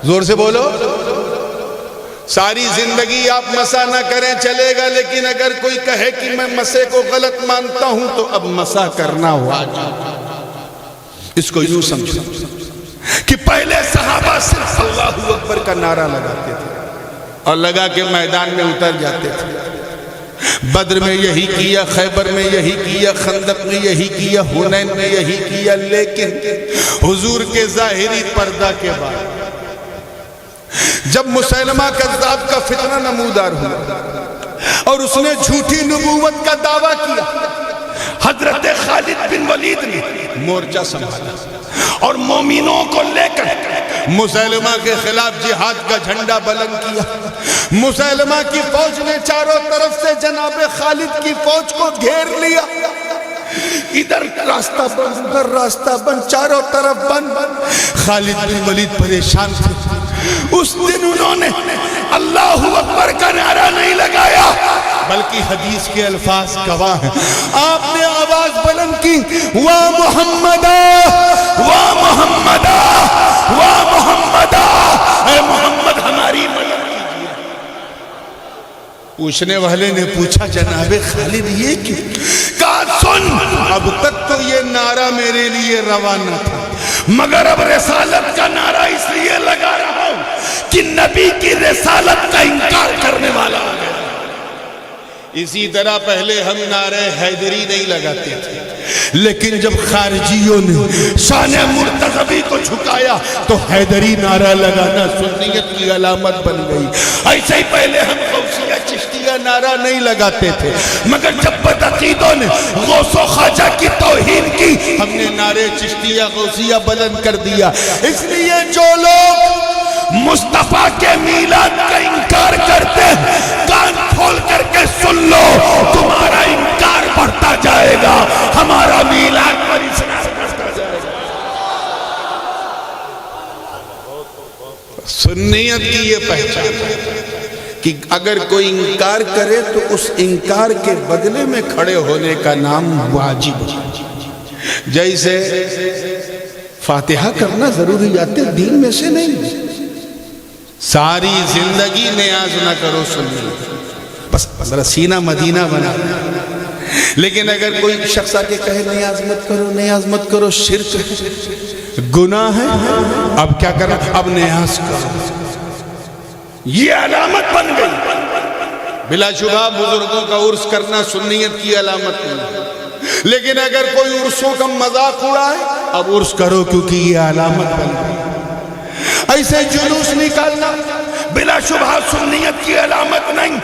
زور سے بولو۔ ساری زندگی آپ مسح نہ کریں چلے گا، لیکن اگر کوئی کہے کہ میں مسح کو غلط مانتا ہوں تو اب مسح کرنا واجب۔ اس کو یوں سمجھو کہ پہلے صحابہ صرف اللہ اکبر کا نعرہ لگاتے تھے اور لگا کے میدان میں اتر جاتے تھے۔ بدر میں یہی کیا، خیبر میں یہی کیا، خندق میں یہی کیا، حنین میں یہی کیا، لیکن حضور کے ظاہری پردہ کے بعد جب مسیلمہ کذاب کا فتنہ نمودار ہوا اور اس نے جھوٹی نبوت کا دعویٰ کیا، حضرت خالد بن ولید نے مورچہ سنبھالا اور مومنوں کو لے کر مسیلمہ کے خلاف جہاد کا جھنڈا بلند کیا۔ مسیلمہ کی فوج نے چاروں طرف سے جناب خالد کی فوج کو گھیر لیا، ادھر راستہ بند، ادھر راستہ بند، چاروں طرف بند۔ خالد بن ولید پریشان تھے۔ اس دن انہوں نے اللہ اکبر کا نعرہ نہیں لگایا بلکہ حدیث کے الفاظ گواہ ہیں، آپ نے آواز بلند کی، وا محمدا وا محمدا وا محمدا، اے محمد ہماری مدد کیجیے۔ پوچھنے والے نے پوچھا جناب خالد یہ کیوں؟ کہا سن، اب تک تو یہ نعرہ میرے لیے روانہ تھا، مگر اب رسالت کا نعرہ اس لیے لگا رہا ہوں کہ نبی کی رسالت کا انکار کرنے والا آ گیا۔ اسی طرح پہلے ہم نعرہ حیدری نہیں لگاتے تھے، لیکن جب خارجیوں نے شان مرتضوی کو جھکایا تو حیدری نعرہ لگانا سنیت کی علامت بن گئی۔ ایسے ہی پہلے ہم غوثیہ چشتیہ نعرہ نہیں لگاتے تھے، مگر جب بدعقیدوں نے غوث و خواجہ کی توہین کی، ہم نے نعرہ چشتیہ غوثیہ بلند کر دیا۔ اس لیے جو لوگ مصطفیٰ کے میلاد کا انکار کرتے ہیں، کان کھول کر کے سن لو، تمہارا انکار بڑھتا جائے گا، ہمارا میلاد پر اصرار کرتا جائے گا۔ سنیت کی یہ پہچان ہے کہ اگر کوئی انکار کرے تو اس انکار کے بدلے میں کھڑے ہونے کا نام واجب ہے۔ جیسے فاتحہ کرنا ضروریات دین میں سے نہیں، ساری زندگی نیاز نہ کرو سنی، بس ذرا سینہ مدینہ بنا، لیکن اگر کوئی شخص آ کے کہے نیاز مت کرو، نیاز مت کرو، شرک گناہ ہے، اب کیا کرو؟ اب نیاز کرو، یہ علامت بن گئی۔ بلا شبہ بزرگوں کا عرس کرنا سنیت کی علامت نہیں، لیکن اگر کوئی عرسوں کا مذاق اڑائے اب عرس کرو کیونکہ یہ علامت بن گئی۔ ایسے جلوس نکالنا بلا شبہ سنیت کی علامت نہیں،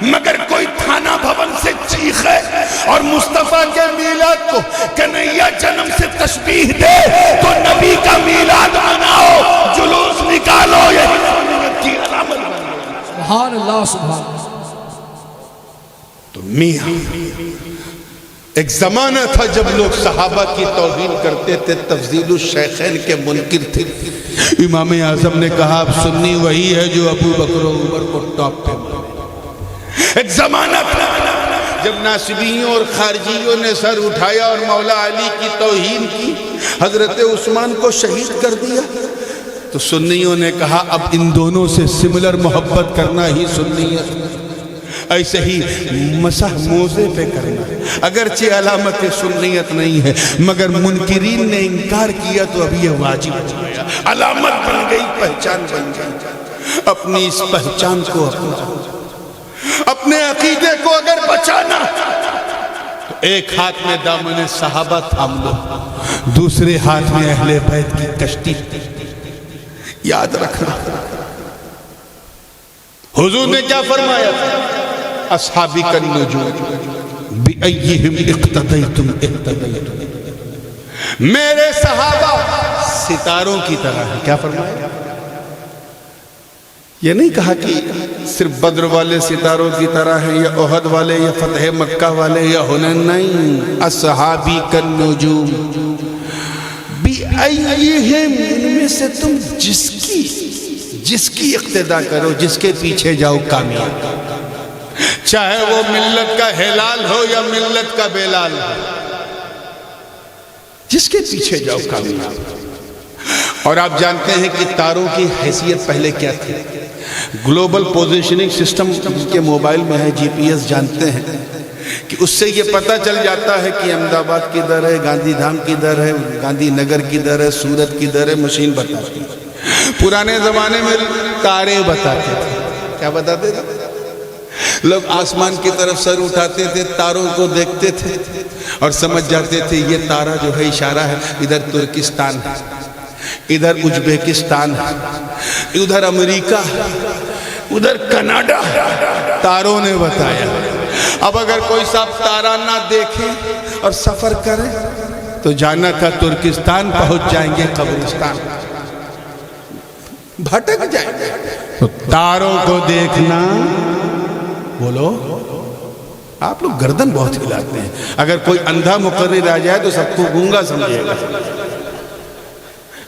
مگر کوئی تھانہ بھون سے چیخے اور مصطفیٰ کے میلاد کو کنہیا جنم سے تشبیہ دے تو نبی کا میلاد مناؤ، جلوس نکالو، یہ سنیت کی علامت بن گئی۔ سبحان اللہ سبحان اللہ۔ تو میاں ایک زمانہ تھا جب لوگ صحابہ کی توہین کرتے تھے، تفضیل الشیخین کے منکر تھے۔ امام اعظم نے کہا اب سنی وہی ہے جو ابو بکر و عمر کو ٹاپ پہ مارے۔ ایک زمانہ تھا جب ناصبیوں اور خارجیوں نے سر اٹھایا اور مولا علی کی توہین کی، حضرت عثمان کو شہید کر دیا، تو سنیوں نے کہا اب ان دونوں سے سملر محبت کرنا ہی سنیت۔ ایسے ہی مسح موزے پہ کرنا اگرچہ علامت سنیت نہیں ہے، مگر منکرین نے انکار کیا تو اب یہ واجب ہو گیا، علامت بن گئی، پہچان بن گئی۔ اپنی اس پہچان کو اپنے عقیدے کو اگر بچانا تو ایک ہاتھ میں دامن صحابہ تھام لو، دوسرے ہاتھ میں اہل بیت کی کشتی یاد رکھنا۔ حضور نے کیا فرمایا تھا؟ اصحابی کا نجوم بِأَيِّهِمْ اِقْتَدَيْتُمْ اِقْتَدَيْتُمْ، میرے صحابہ ستاروں کی طرح ہیں۔ کیا فرمایا؟ یہ نہیں کہا کہ صرف بدر والے ستاروں کی طرح ہیں یا احد والے یا فتح مکہ والے یا حنین، نہیں، اصحابی کا نجوم بِأَيِّهِمْ، ان میں سے تم جس کی اقتداء کرو، جس کے پیچھے جاؤ کامیاب، چاہے وہ ملت کا ہلال ہو یا ملت کا بیلال ہو، جس کے پیچھے جاؤ کامیاب۔ اور آپ جانتے ہیں کہ تاروں کی حیثیت پہلے کیا تھی؟ گلوبل پوزیشننگ سسٹم کے موبائل میں ہے، جی پی ایس جانتے ہیں کہ اس سے یہ پتہ چل جاتا ہے کہ احمد آباد کی در ہے، گاندھی دھام کی در ہے، گاندھی نگر کی در ہے، سورت کی در ہے، مشین بتاتی ہے۔ پرانے زمانے میں تارے بتاتے تھے۔ کیا بتاتے تھے؟ لوگ آسمان کی طرف سر اٹھاتے تھے، تاروں کو دیکھتے تھے اور سمجھ جاتے تھے یہ تارہ جو ہے اشارہ ہے ادھر ترکستان ہے، ادھر ازبیکستان ہے، ادھر امریکہ، ادھر کینیڈا۔ تاروں نے بتایا۔ اب اگر کوئی صاحب تارہ نہ دیکھے اور سفر کرے تو جانا تھا ترکستان، پہنچ جائیں گے قبرستان، بھٹک جائیں گے۔ تو تاروں کو دیکھنا، بولو، آپ لوگ گردن بہت ہلاتے ہیں، اگر کوئی اندھا مقرر آ جائے تو سب کو گونگا سمجھے گا۔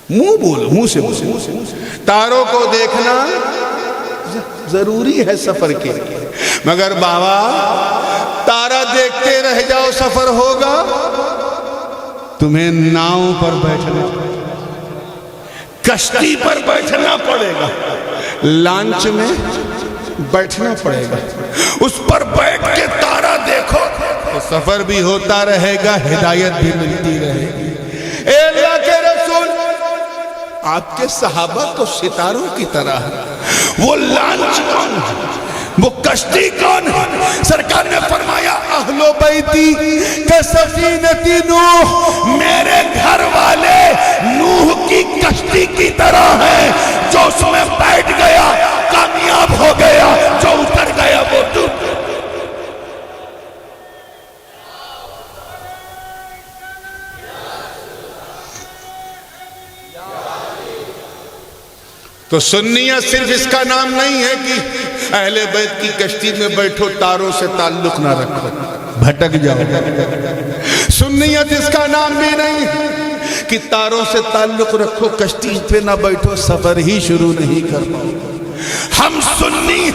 منہ بولو، منہ سے بولو۔ تاروں کو دیکھنا ضروری ہے سفر کے لیے، مگر بابا تارہ دیکھتے رہ جاؤ سفر ہوگا، تمہیں ناؤں پر بیٹھنا، کشتی پر بیٹھنا پڑے گا، لانچ میں بیٹھنا پڑے گا، اس پر بیٹھ کے تارہ دیکھو تو سفر بھی ہوتا رہے گا، ہدایت بھی ملتی رہے گی۔ اے اللہ کے رسول، آپ کے صحابہ تو ستاروں کی طرح ہیں، وہ لانچ کون ہے؟ وہ کشتی کون ہے؟ سرکار نے فرمایا اہل بیتی کسفینتی نوح، میرے گھر والے نوح کی کشتی کی طرح ہیں، جو اس میں بیٹھ گیا کامیاب ہو گیا، جو اتر گیا وہ ڈوب گیا۔ تو سنیت صرف اس کا نام نہیں ہے کہ اہل بیت کی کشتی میں بیٹھو تاروں سے تعلق نہ رکھو بھٹک جاؤ۔ سنیت اس کا نام بھی نہیں ہے کہ تاروں سے تعلق رکھو کشتی پہ نہ بیٹھو سفر ہی شروع نہیں کر پاؤ۔ ہم سنی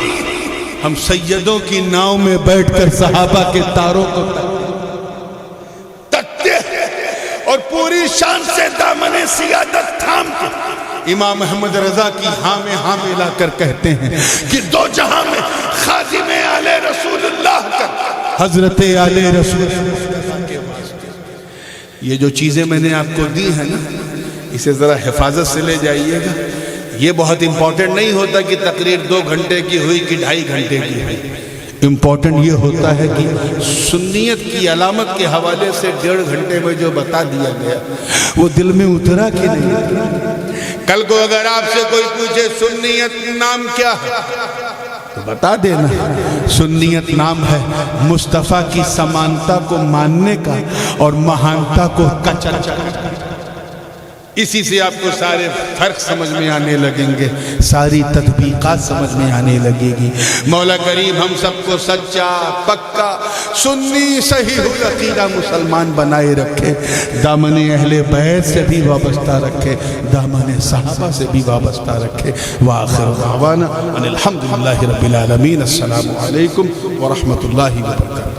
ہم سیدوں کی ناؤ میں بیٹھ کر صحابہ کے تاروں کو تکتے ہیں اور پوری شان سے دامن سیادت تھام کے امام احمد رضا کی ہاں میں ہاں ملا کر کہتے ہیں کہ دو جہاں میں خادم آل رسول اللہ کا حضرت آل رسول اللہ کے واسطے۔ یہ جو چیزیں میں نے آپ کو دی ہیں نا، اسے ذرا حفاظت سے لے جائیے گا۔ یہ بہت امپورٹنٹ نہیں ہوتا کہ تقریر 2 گھنٹے کی ہوئی کہ 2.5 گھنٹے کی ہوئی۔ امپورٹنٹ یہ ہوتا ہے کہ سنیت کی علامت کے حوالے سے 1.5 گھنٹے میں جو بتا دیا گیا وہ دل میں اترا کہ نہیں۔ کل کو اگر آپ سے کوئی پوچھے سنیت نام کیا ہے تو بتا دینا سنیت نام ہے مصطفیٰ کی سمانتا کو ماننے کا اور مہانتا کو کچل۔ اسی سے آپ کو سارے فرق سمجھ میں آنے لگیں گے، ساری تطبیقات سمجھ میں آنے لگے گی۔ مولا کریم ہم سب کو سچا پکا سنی صحیح العقیدہ مسلمان بنائے رکھے، دامن اہل بیت سے بھی وابستہ رکھے، دامن صحابہ سے بھی وابستہ رکھے۔ وآخر دعوانا ان الحمدللہ رب العالمین۔ السلام علیکم ورحمۃ اللہ وبرکاتہ۔